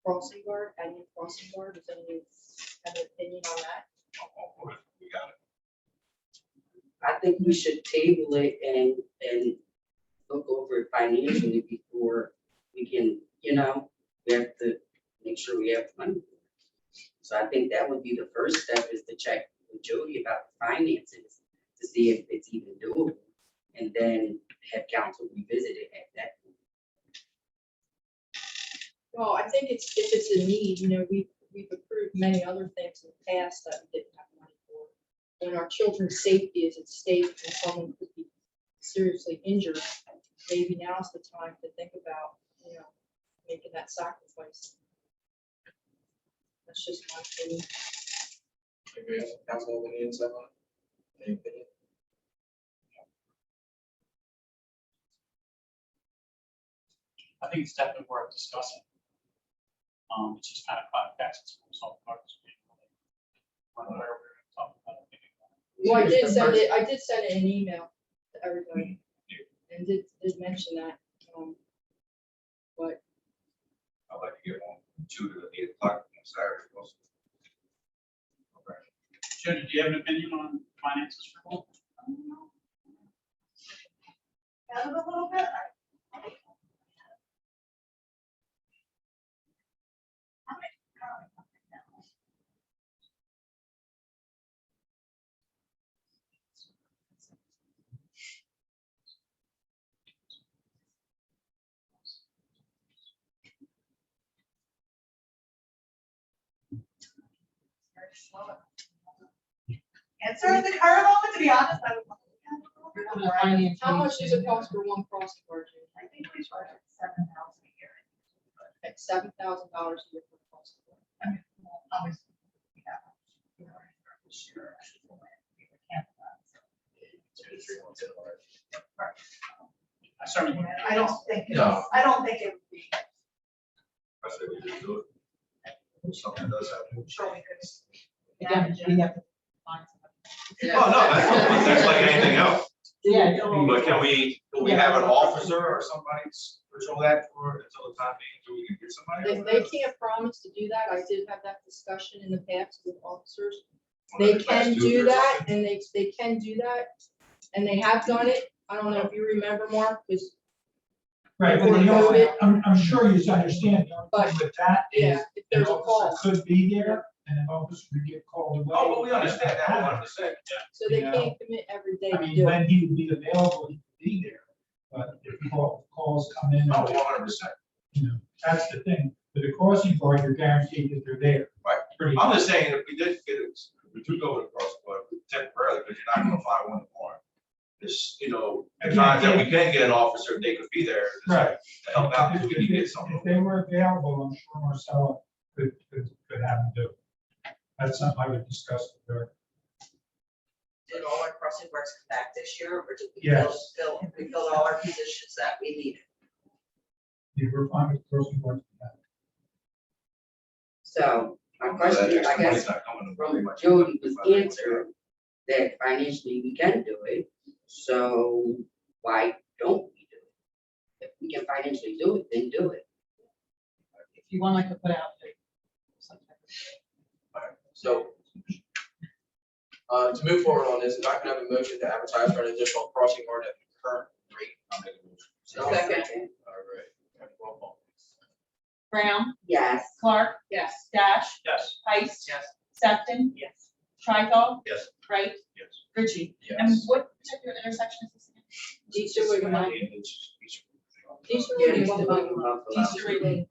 crossing guard, adding a crossing guard? Does anyone have an opinion on that? we got it. I think we should table it and look over it financially before we can, you know, we have to make sure we have money. So I think that would be the first step, is to check with Jody about the finances to see if it's even doable. And then have council revisit it at that point. Well, I think if it's a need, you know, we've approved many other things in the past that we didn't have money for. When our children's safety is at stake and someone could be seriously injured, maybe now's the time to think about, you know, making that sacrifice. That's just my opinion. Anybody else, Councilwoman Ian, any opinion? I think it's definitely worth discussing. It's just kind of context. So Well, I did send it in an email to everybody and did mention that, but I'd like to get one, 2 to 8 o'clock on Saturday also. Okay. Jody, do you have an opinion on finances for both? Kind of a little bit. Answer the current moment, to be honest, I would. how much does it cost for one crossing guard? Judy? I think we charge it $7,000 a year. At $7,000 a year for a crossing guard. I mean, well, obviously, we have, you know, this year, we can't. 2 to 3 months in a row. I certainly. I don't think, No. I don't think it would be. I say we just do something does happen. Yeah, we have to Oh, no, that's like anything else. Yeah. But can we have an officer or somebody patrol that for until the time being, so we can get somebody? over They there? can't promise to do that. I did have that discussion in the past with officers. Well, They that's can two do years. that and they can do that. And they have done it. I don't know if you remember, Mark, because Right, but you know, I'm sure you understand, but with that is, yeah, if an there's a officer call, could be there and an officer would get called away. Oh, but we understand that 100%. so they you know, can't commit every day I to mean, do it. when he would be available, he could be there. But if calls come in, Oh, 100%. you know, that's the thing. With the crossing guard, you're guaranteed that they're there. Right. Pretty I'm just saying, if we did get it, if we do go to cross the border temporarily, because you're not gonna find one tomorrow. This, you know, the times that we can get an officer, they could be there. Right. To help out, If if we can get something. if they were available, I'm sure Marcella could have them do it. That's something I would discuss with her. Did all our crossing guards come back this year, or did we Yes. we filled all our positions that we needed? You were fine with crossing guards. So my That question, I extra money's guess, not coming very from much. Jody was answered that financially we can do it, so why don't we do it? If we can financially do it, then do it. If you want, I could put out. So, to move forward on this, if I can have a motion to advertise for an additional crossing guard at the current rate. I'll make a motion. Second. All right. Roll call. Brown, Yes. Clark, Yes. Dash, Yes. Heiss. Yes. Sefton. Yes. Trico, Yes. Wright, Yes. Ritchie. And Yes. what particular intersection is this again? Easter Wiggum. Easter Yeah, Wiggum, it's the Buffalo. Wiggum Buffalo. Easter Wiggum.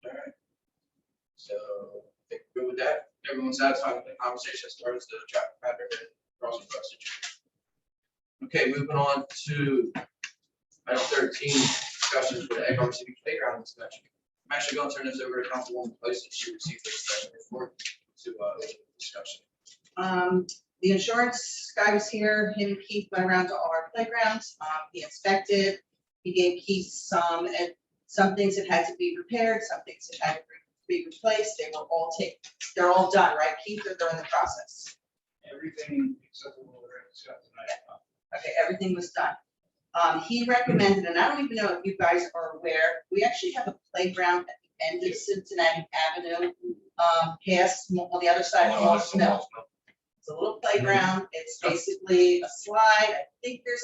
All right. So, I think we're good with that. Everyone's satisfied with the conversation as far as the traffic pattern and crossing guard situation. Okay, moving on to item 13, discussions with Egg Harbor City Playground inspection. I'm actually going to turn this over to Councilwoman Place, and she received the inspection report to open the discussion. The insurance guy was here, him and Keith went around to all our playgrounds, he inspected, he gave Keith some things that had to be repaired, some things that had to be replaced, they're all done, right, Keith, or they're in the process? Everything except for what we're going to discuss tonight. Okay, everything was done. He recommended, and I don't even know if you guys are aware, we actually have a playground at the end of Cincinnati Avenue, past, on the other side of Moss Mill. It's a little playground, it's basically a slide, I think there's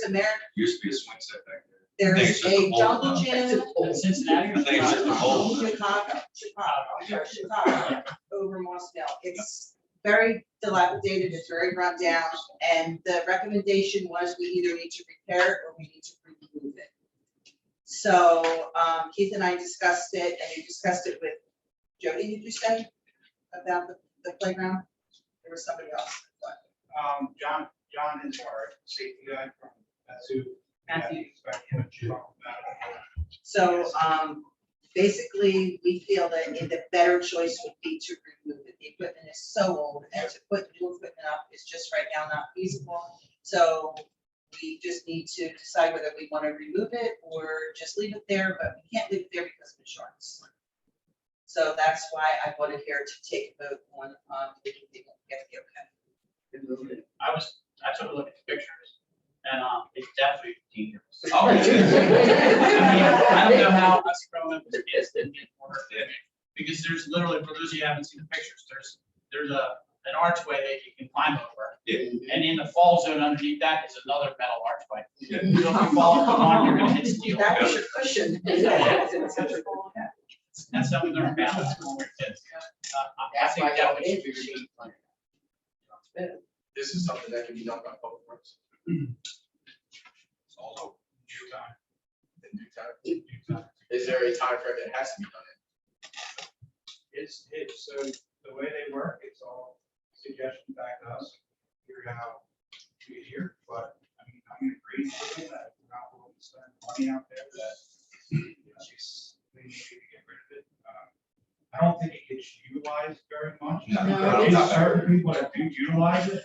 Used to be a swing set back there. there's I think it's just a a bowl jungle now. gym. Cincinnati. I think it's just a bowl. Chicago, over Moss Mill. It's very dilapidated, it's very run down, and the recommendation was we either need to repair it or we need to remove it. So, Keith and I discussed it, and you discussed it with Jody, did you say, about the playground? There was somebody else. John is our safety guy from Matthew. So, basically, we feel that the better choice would be to remove it. The equipment is so old, and to put new equipment up is just right now not feasible. So we just need to decide whether we want to remove it or just leave it there, but we can't leave it there because of insurance. So that's why I wanted here to take a vote on, if we can get the okay. Remove it. I took a look at the pictures and, it's definitely dangerous. Oh, I yeah. mean, I don't know how us growing up as kids didn't get more hurt than it, because there's literally, for those of you who haven't seen the pictures, there's an archway that you can climb over. Yeah. And in the fall zone underneath that is another metal archway. Yeah. So if you fall off the line, you're gonna hit steel. That was your cushion. That's how we learn balance when we're kids. I That's think why that y'all should did be cheat. This is something that can be done by public works. It's also In due time. Is there a time frame that has to be done in? It's, so the way they work, it's all suggestion back to us, figure out to get here, but I mean, I'm in agreement with you that we're not willing to spend money out there that, you know, we need to get rid of it. I don't think it gets utilized very much. No. There are certain people that do utilize it,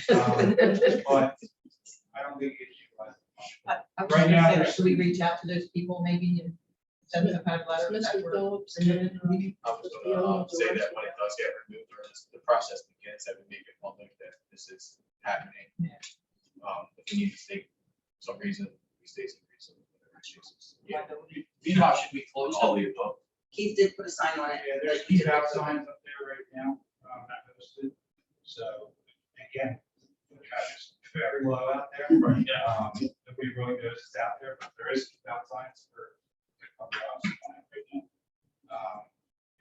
but I don't think it gets utilized. Right now, Should we reach out to those people maybe and send them a letter? Mr. Phillips. I was gonna say that when it does get removed or the process begins, that we make it public that this is happening. If we need to state some reason, we state some reason. Whatever it is. Yeah. Meanwhile, should we close All it? the above. Keith did put a sign on it. yeah, there's keep out signs up there right now, not posted. So again, the traffic's very low out there. Nobody really knows it's out there, but there is keep out signs for a couple of hours right now.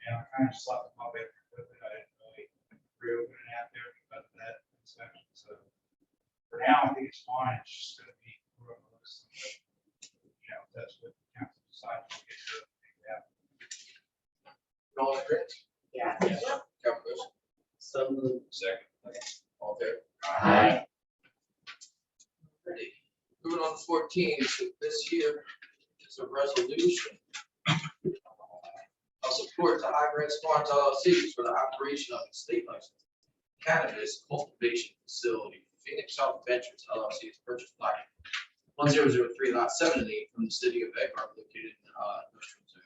And I kind of slept my way through it. I didn't really reopen it out there because of that inspection. So for now, I think it's fine. It's just gonna be gross. You know, that's what the council decides. We'll get to it. All in agreement? Yeah. Kevin Bush. Second. All in favor? Aye. Ready. Moving on to 14, so this year is a resolution of support to Highgrass Farms LLC for the operation of a state licensed cannabis cultivation facility. Phoenix Health Ventures LLC has purchased lot 1003 lot 7 and 8 from the city of Egg Harbor located in industrial zone.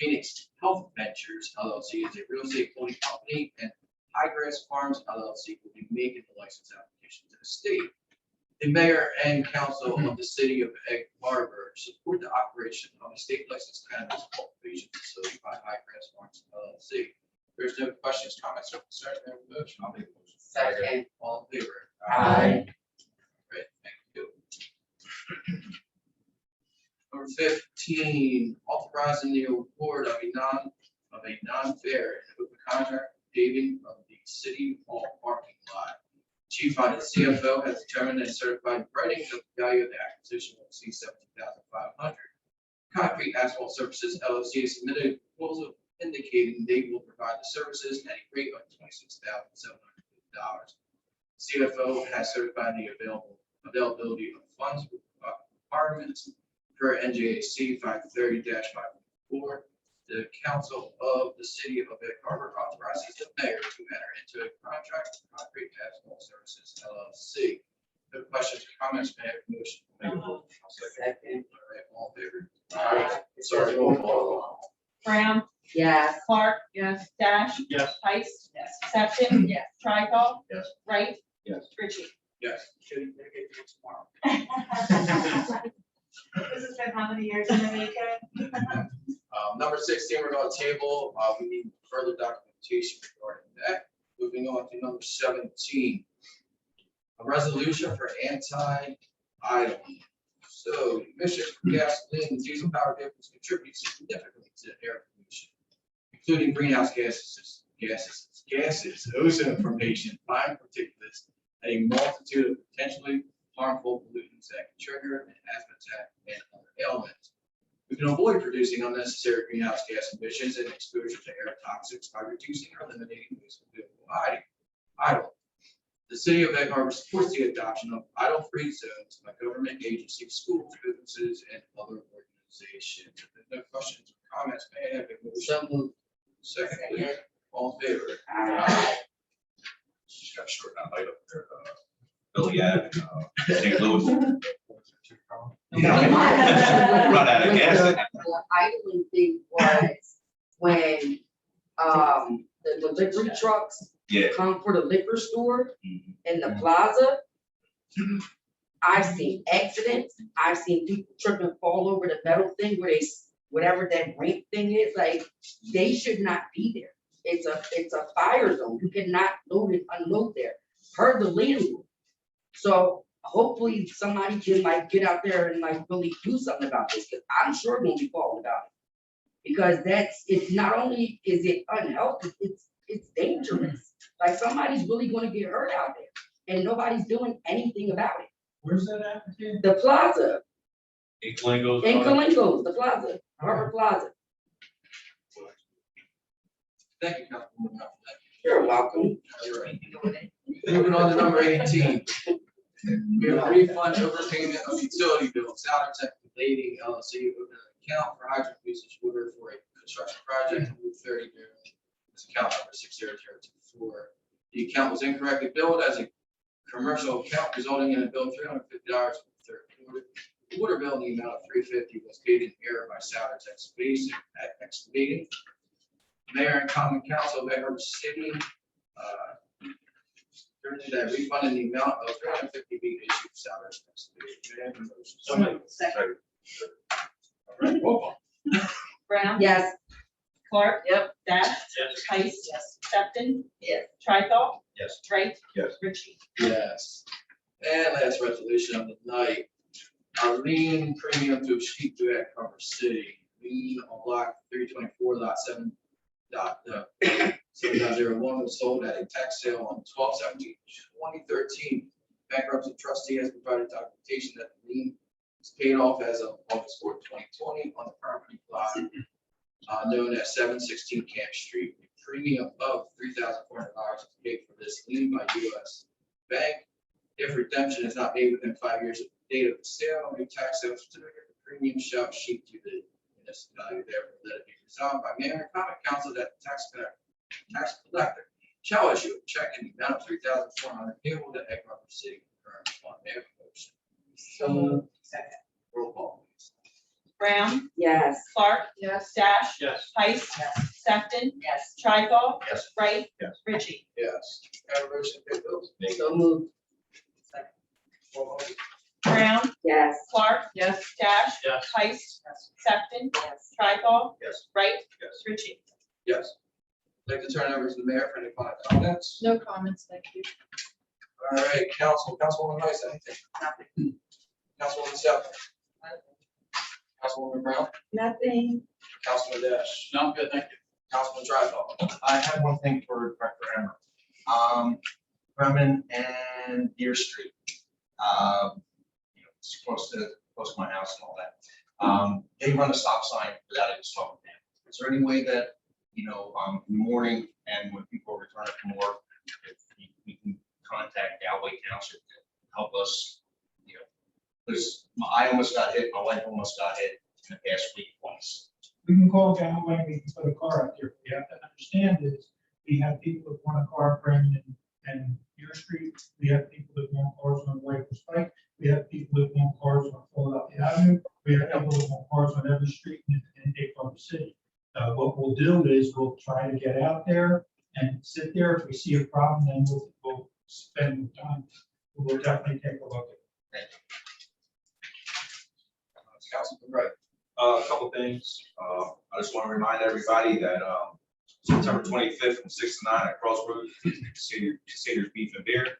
Phoenix Health Ventures LLC is a real estate holding company, and Highgrass Farms LLC will be making the license application to the state. The mayor and council of the city of Egg Harbor support the operation of a state licensed cannabis cultivation facility by Highgrass Farms LLC. There's no questions, comments, or concerns. May I have a motion? I'll make a motion. Second. All in favor? Aye. Great, thank you. Number 15, authorizing the award of a non-fair and open contract paving of the city hall parking lot. Chief on the CFO has determined and certified in writing that the value of the acquisition will exceed $17,500. Concrete Asphalt Services LLC has submitted a proposal indicating they will provide the services at a rate of $26,750. CFO has certified the availability of funds requirements per NJAC 530-514. The council of the city of Egg Harbor authorizes the mayor to enter into a contract with Concrete Asphalt Services LLC. No questions or comments, may I have a motion? Make a motion. I'll second. All right, all in favor? Aye. Sorry, roll call. Brown, Yes. Clark. Yes. Dash. Yes. Heiss. Yes. Septim. Yes. Trico. Yes. Wright. Yes. Ritchie. Yes. Should we make it tomorrow? This has been how many years in the making? Number 16, we're going to table. We need further documentation regarding that. Moving on to number 17, a resolution for anti-idling. So emissions from gasoline and diesel powered vehicles contribute significantly to air pollution, including greenhouse gases, ozone formation, fine particulates, and a multitude of potentially harmful pollutants that can trigger an asthma attack and other ailments. We can avoid producing unnecessary greenhouse gas emissions and exposure to air toxics by reducing or eliminating use of vehicle idle. The city of Egg Harbor supports the adoption of idle-free zones by government agencies, schools, businesses, and other organizations. If there are no questions or comments, may I have a motion? So moved. Second, please. All in favor? Aye. Just got short on light up there. Billy Ave, St. Louis. Run out of gas. The idling thing was when, the delivery trucks Yeah. come for the liquor store Mhm. in the plaza. I've seen accidents, I've seen people trip and fall over the metal thing where whatever that ramp thing is, like, they should not be there. It's a fire zone, you cannot load and unload there, per the landlord. So hopefully somebody can like get out there and like really do something about this, because I'm sure gonna be calling about it. Because it's not only is it unhealthy, it's dangerous. Like somebody's really gonna get hurt out there and nobody's doing anything about it. Where's that at again? The plaza, In Kalingos. in Kalingos, the plaza, Harbor Plaza. Thank you, Councilwoman. You're welcome. You're right. Moving on to number 18. We have a refund overpayment of utility bills. Southern Lady LLC opened an account for hydrant usage order for a construction project on Route 30. This account number 60024. The account was incorrectly billed as a commercial account, resulting in a bill of $350 The water bill in the amount of $350 was paid in error by Southers Excavating. Mayor and Common Council of Edward City, that refund in the amount of $350 being issued to Southers Excavating. May I have a motion? So moved. Second. All right, roll call. Brown. Yes. Clark. Yep. Dash. Yes. Heiss. Yes. Stefan. Yes. Tricol. Yes. Wright. Yes. Ritchie. Yes. And last resolution of the night, our lien premium to Sheep Duet Cover City, lien on block 324 lot 7 dot 7.01 was sold at a tax sale on 12/17/2013. Bankruptcy trustee has provided documentation that the lien is paid off as of August 4th, 2020 on the property plot known as 716 Camp Street. A premium of $3,400 is paid for this lien by US Bank. If redemption is not made within 5 years of the date of the sale, a tax sale certificate, the premium shall sheet to the municipality. Therefore, let it be resolved by mayor and common council that the tax collector shall issue a check in the amount of $3,400 payable to Egg Harbor City current fund. May I have a motion? So, second. Roll call, please. Brown. Yes. Clark. Yes. Dash. Yes. Heiss. Yes. Stefan. Yes. Tricol. Yes. Wright. Yes. Ritchie. Yes. Have a motion to pay bills. So moved. Roll call. Brown. Yes. Clark. Yes. Dash. Yes. Heiss. Stefan. Yes. Tricol. Yes. Wright. Yes. Ritchie. Yes. I'd like to turn it over to the mayor for any final comments. No comments, thank you. All right, Councilwoman Rice, anything? Nothing. Councilwoman South. Councilwoman Brown. Nothing. Councilman Dash. No, I'm good, thank you. Councilman Trifle. I have one thing for Director Emmer. Bremen and Deer Street. It's close to my house and all that. They run a stop sign without a stop ban. Is there any way that, in the morning and when people return from work, if we can contact Galway Township to help us, because I almost got hit, my wife almost got hit in the past week once. We can call Galloway, we can put a car up there. What you have to understand is, we have people that want a car Brandon and Deer Street. We have people that want cars on White Pike. We have people that want cars on Philadelphia Avenue. We have people that want cars on every street in Egg Harbor City. What we'll do is we'll try to get out there and sit there. If we see a problem, then we'll spend time. We'll definitely take a look at it. Councilman Wright. A couple things. I just want to remind everybody that September 25th from 6 to 9 at Crossroads, Crusaders Beef and Beer.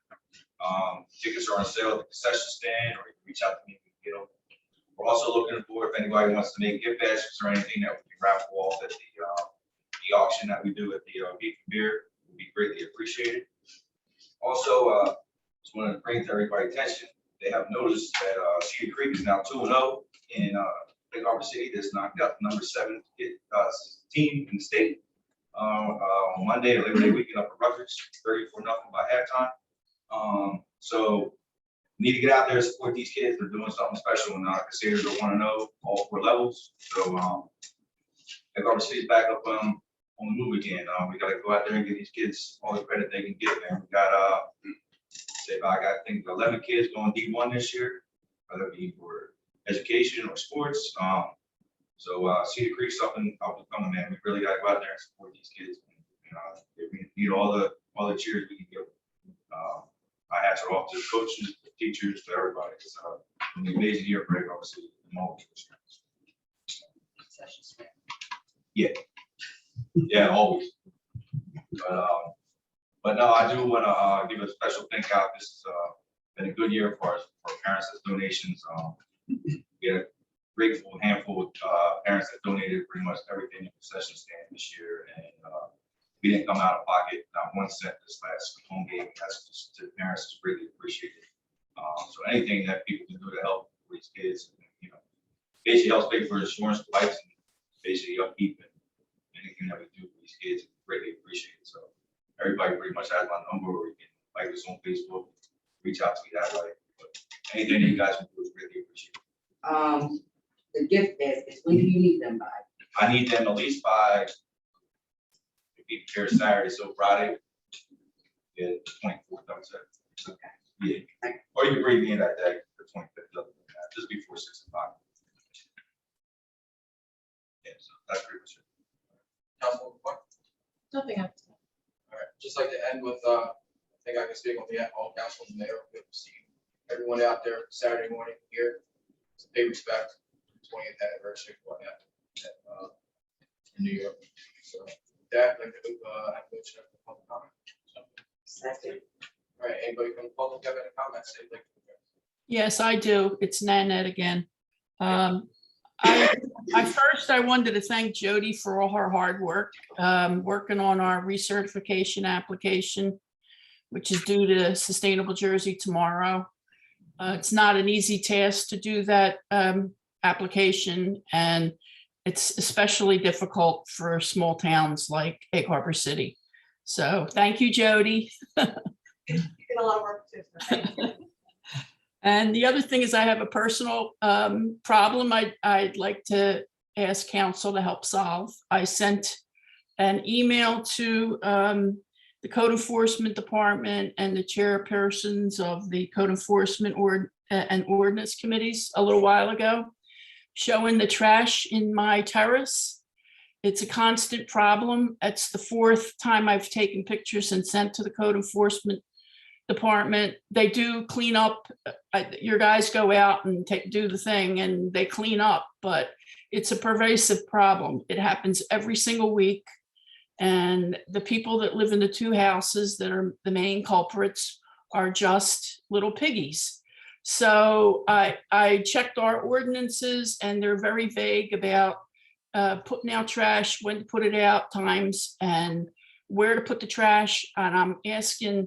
Tickets are on sale at the concession stand, or you can reach out to me. We can get them. We're also looking for if anybody wants to make gift baskets or anything that we can raffle off at the auction that we do at the Beef and Beer. Would be greatly appreciated. Also, just wanted to bring to everybody's attention, they have noticed that Cedar Creek is now 2-0 in Egg Harbor City. That's knocked out the number 7 team in the state. On Monday, Labor Day weekend up at Rutgers, 34-0 by halftime. So we need to get out there and support these kids. They're doing something special, and Crusaders are 1-0 all 4 levels. So Egg Harbor City's back up on the move again. We got to go out there and give these kids all the credit they can get. Man, we got I think 11 kids going D1 this year, whether it be for education or sports. So Cedar Creek's up and coming, man. We really got to go out there and support these kids. We need all the cheers we can give. My hats are off to the coaches, the teachers, to everybody. It's an amazing year for Egg Harbor City. Yeah, always. But no, I do want to give a special thank out. This has been a good year for us, for parents as donations. We had a grateful handful of parents that donated pretty much everything in the concession stand this year, and we didn't come out of pocket, not 1 cent this last home game. That's just to parents is really appreciated. So anything that people can do to help these kids, basically helps pay for insurance, lights, and basically upkeep, and anything that we do for these kids, greatly appreciated. So everybody pretty much has my number, or you can like us on Facebook, reach out to me that way. But anything that you guys can do is really appreciated. The gift baskets, when do you need them by? I need them at least by maybe here Saturday, so Friday. Yeah, 24th, I would say. Okay. Yeah. Or you can bring me in that day. the 25th, other than that, just before 6 o'clock. Yeah, so that's pretty much it. Councilwoman Clark? Nothing else. All right, just like to end with, I think I can speak on behalf of all council and mayor. Good to see everyone out there Saturday morning here. To pay respect, 20th anniversary for that in New York. So with that, I'd like to have a motion for public comment. So, all right, anybody from the public have any comments? They'd like to address? Yes, I do. It's Nanette again. I wanted to thank Jody for all her hard work, working on our recertification application, which is due to Sustainable Jersey tomorrow. It's not an easy task to do that application, and it's especially difficult for small towns like Egg Harbor City. So thank you, Jody. You did a lot of work too. So thank you. And the other thing is I have a personal problem I'd like to ask council to help solve. I sent an email to the Code Enforcement Department and the chairpersons of the Code Enforcement and Ordinance Committees a little while ago, showing the trash in my terrace. It's a constant problem. It's the 4th time I've taken pictures and sent to the Code Enforcement Department. They do clean up. Your guys go out and do the thing and they clean up, but it's a pervasive problem. It happens every single week. And the people that live in the 2 houses that are the main culprits are just little piggies. So I checked our ordinances and they're very vague about putting out trash, when to put it out, times, and where to put the trash. And I'm asking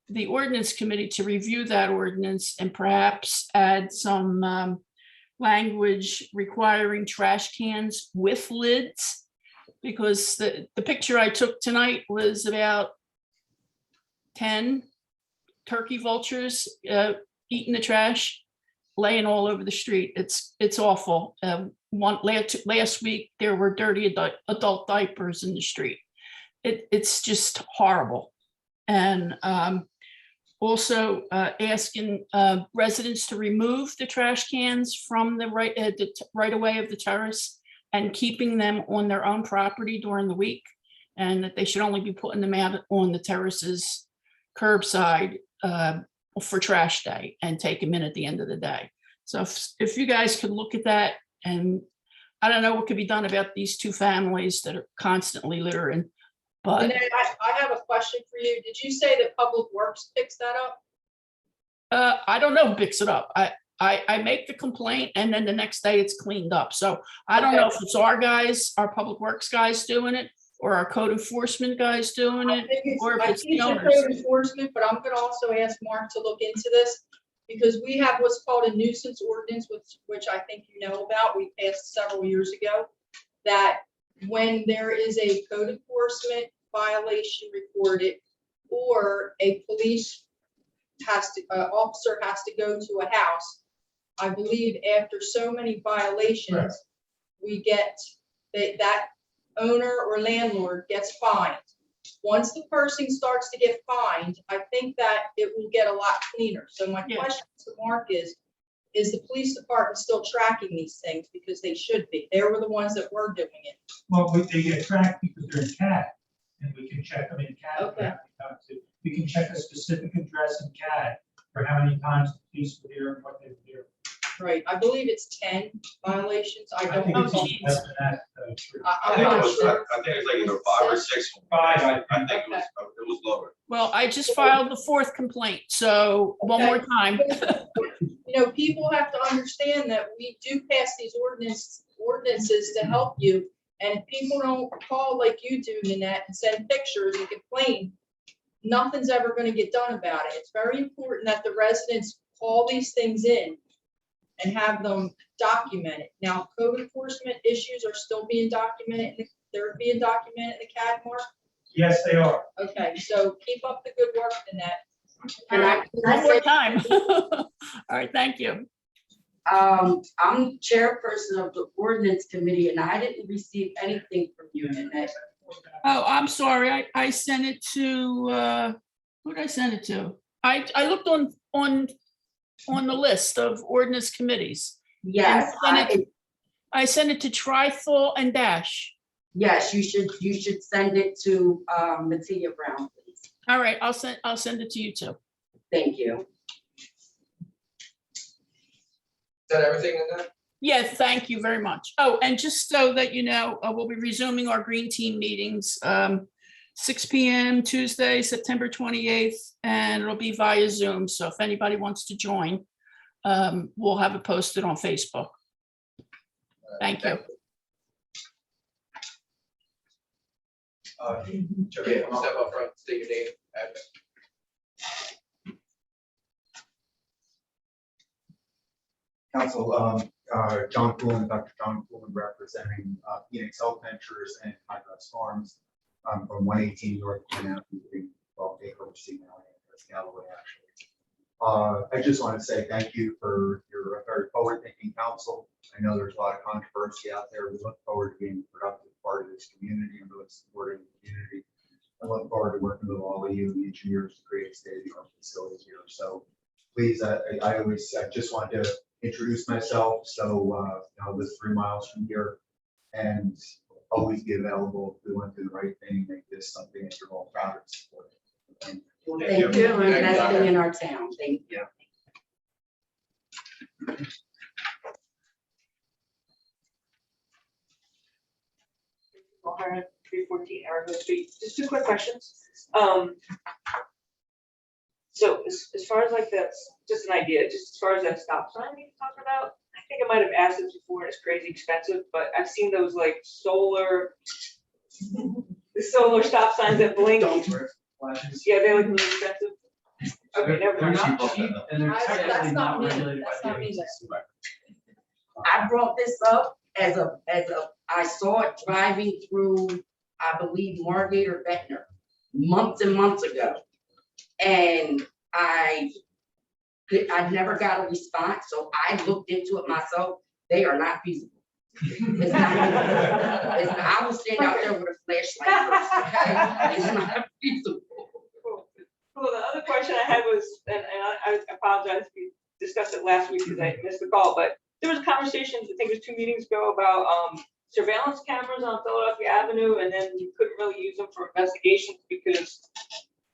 the ordinance committee to review that ordinance and perhaps add some language requiring trash cans with lids, because the picture I took tonight was about 10 turkey vultures eating the trash, laying all over the street. It's awful. Last week, there were dirty adult diapers in the street. It's just horrible. And also asking residents to remove the trash cans from the right away of the terrace and keeping them on their own property during the week, and that they should only be putting them out on the terraces curbside for trash day and take them in at the end of the day. So if you guys could look at that, and I don't know what could be done about these 2 families that are constantly littering, but. And then I have a question for you. Did you say that Public Works picks that up? I don't know who picks it up. I make the complaint and then the next day it's cleaned up. So I don't know if it's our guys, our Public Works guys doing it, or our code enforcement guys doing it, or if it's the owners. Code enforcement, but I'm gonna also ask Mark to look into this, because we have what's called a nuisance ordinance, which I think you know about. We passed several years ago, that when there is a code enforcement violation reported, or a police officer has to go to a house, I believe after so many violations, we get that owner or landlord gets fined. Once the person starts to get fined, I think that it will get a lot cleaner. So my question to Mark is the police department still tracking these things? Because they should be. They were the ones that were doing it. Well, they get tracked because they're in CAD, and we can check them in CAD. Okay. We can check a specific address in CAD for how many times the police were there and what they were there. Right, I believe it's 10 violations. I don't think know. it's less than that, true. I I'm think it not was, sure. I think it's like either 5 or 6. 5, I think it was lower. Well, I just filed the 4th complaint, so one more time. You know, people have to understand that we do pass these ordinances to help you, and if people don't call like you do, Nanette, and send pictures and complain, nothing's ever gonna get done about it. It's very important that the residents call these things in and have them documented. Now, code enforcement issues are still being documented. They're being documented in the CAD, Mark? Yes, they are. Okay, so keep up the good work, Nanette. And One more time. All right, thank you. I'm chairperson of the ordinance committee, and I didn't receive anything from you, Nanette. Oh, I'm sorry. I sent it to, who did I send it to? I looked on on the list of ordinance committees. Yes, I sent it to Trithol and Dash. yes, you should send it to, Matia Brown, please. All right, I'll send it to you too. Thank you. Is that everything in that? Yeah, thank you very much. Oh, and just so that you know, we'll be resuming our green team meetings, 6 PM Tuesday, September 28th, and it'll be via Zoom. So if anybody wants to join, we'll have it posted on Facebook. Thank you. Okay, I'll step up front, state your name, address. Council, John Coolin, Dr. John Coolin, representing Phoenix Health Ventures and Hydros Farms from 118 North Glen Avenue, 12 acre that's Galloway, actually. I just want to say thank you for your very forward-thinking council. I know there's a lot of controversy out there. We look forward to being a productive part of this community and really supporting the community. I look forward to working with all of you, the engineers, to create state-of-the-art facilities here. So please, I just want to introduce myself. So I live 3 miles from here and always be available if we want to do the right thing, make this something that you're all proud of supporting. Thank you. Well, thank you for investing in our town. Thank you. O'Hara, 314 Arrowhead Street. Just 2 quick questions. So as far as like that's just an idea, just as far as that stop sign we talked about, I think I might have asked this before, and it's crazy expensive, but I've seen those like solar, the solar stop signs that blink. Yeah, they're like really expensive. Okay, never mind. They're not cheap, and they're That's technically not not me. regulated That's by not the me. I brought this up I saw it driving through, I believe, Margate or Ventnor, months and months ago. And I never got a response, so I looked into it myself. They are not feasible. It's not, I will stand out there with a flashlight first, okay? It's not feasible. Well, the other question I had was, and I apologize, we discussed it last week because I missed the call, but there was a conversation, I think it was 2 meetings ago, about surveillance cameras on Philadelphia Avenue, and then you couldn't really use them for investigations because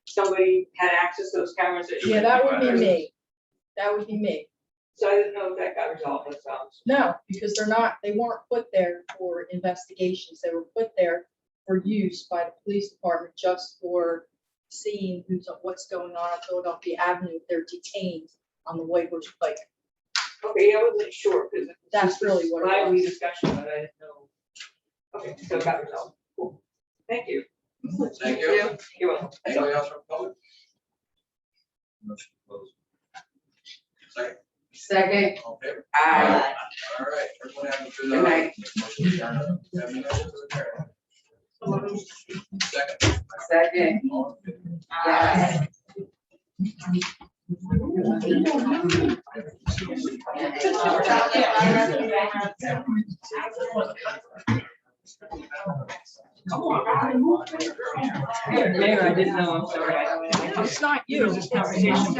somebody had access to those cameras. Yeah, that would be me. That would be me. So I didn't know if that got resolved, that sounds. No, because they weren't put there for investigations. They were put there for use by the police department just for seeing what's going on Philadelphia Avenue if they're detained on the Whitehorse Pike. Okay, I wasn't sure because That's really what it lively was. discussion, but I didn't know. Okay, so it got resolved. Cool. Thank you. Thank you. You're welcome. Anybody else from public? Motion to close. Second. Second. All in favor? Aye. All right, everyone have a good Good night. motion to adjourn. Have a motion to adjourn. Second. Second. All in favor? Yes. Mayor, I didn't know, I'm sorry. It's not you. This conversation.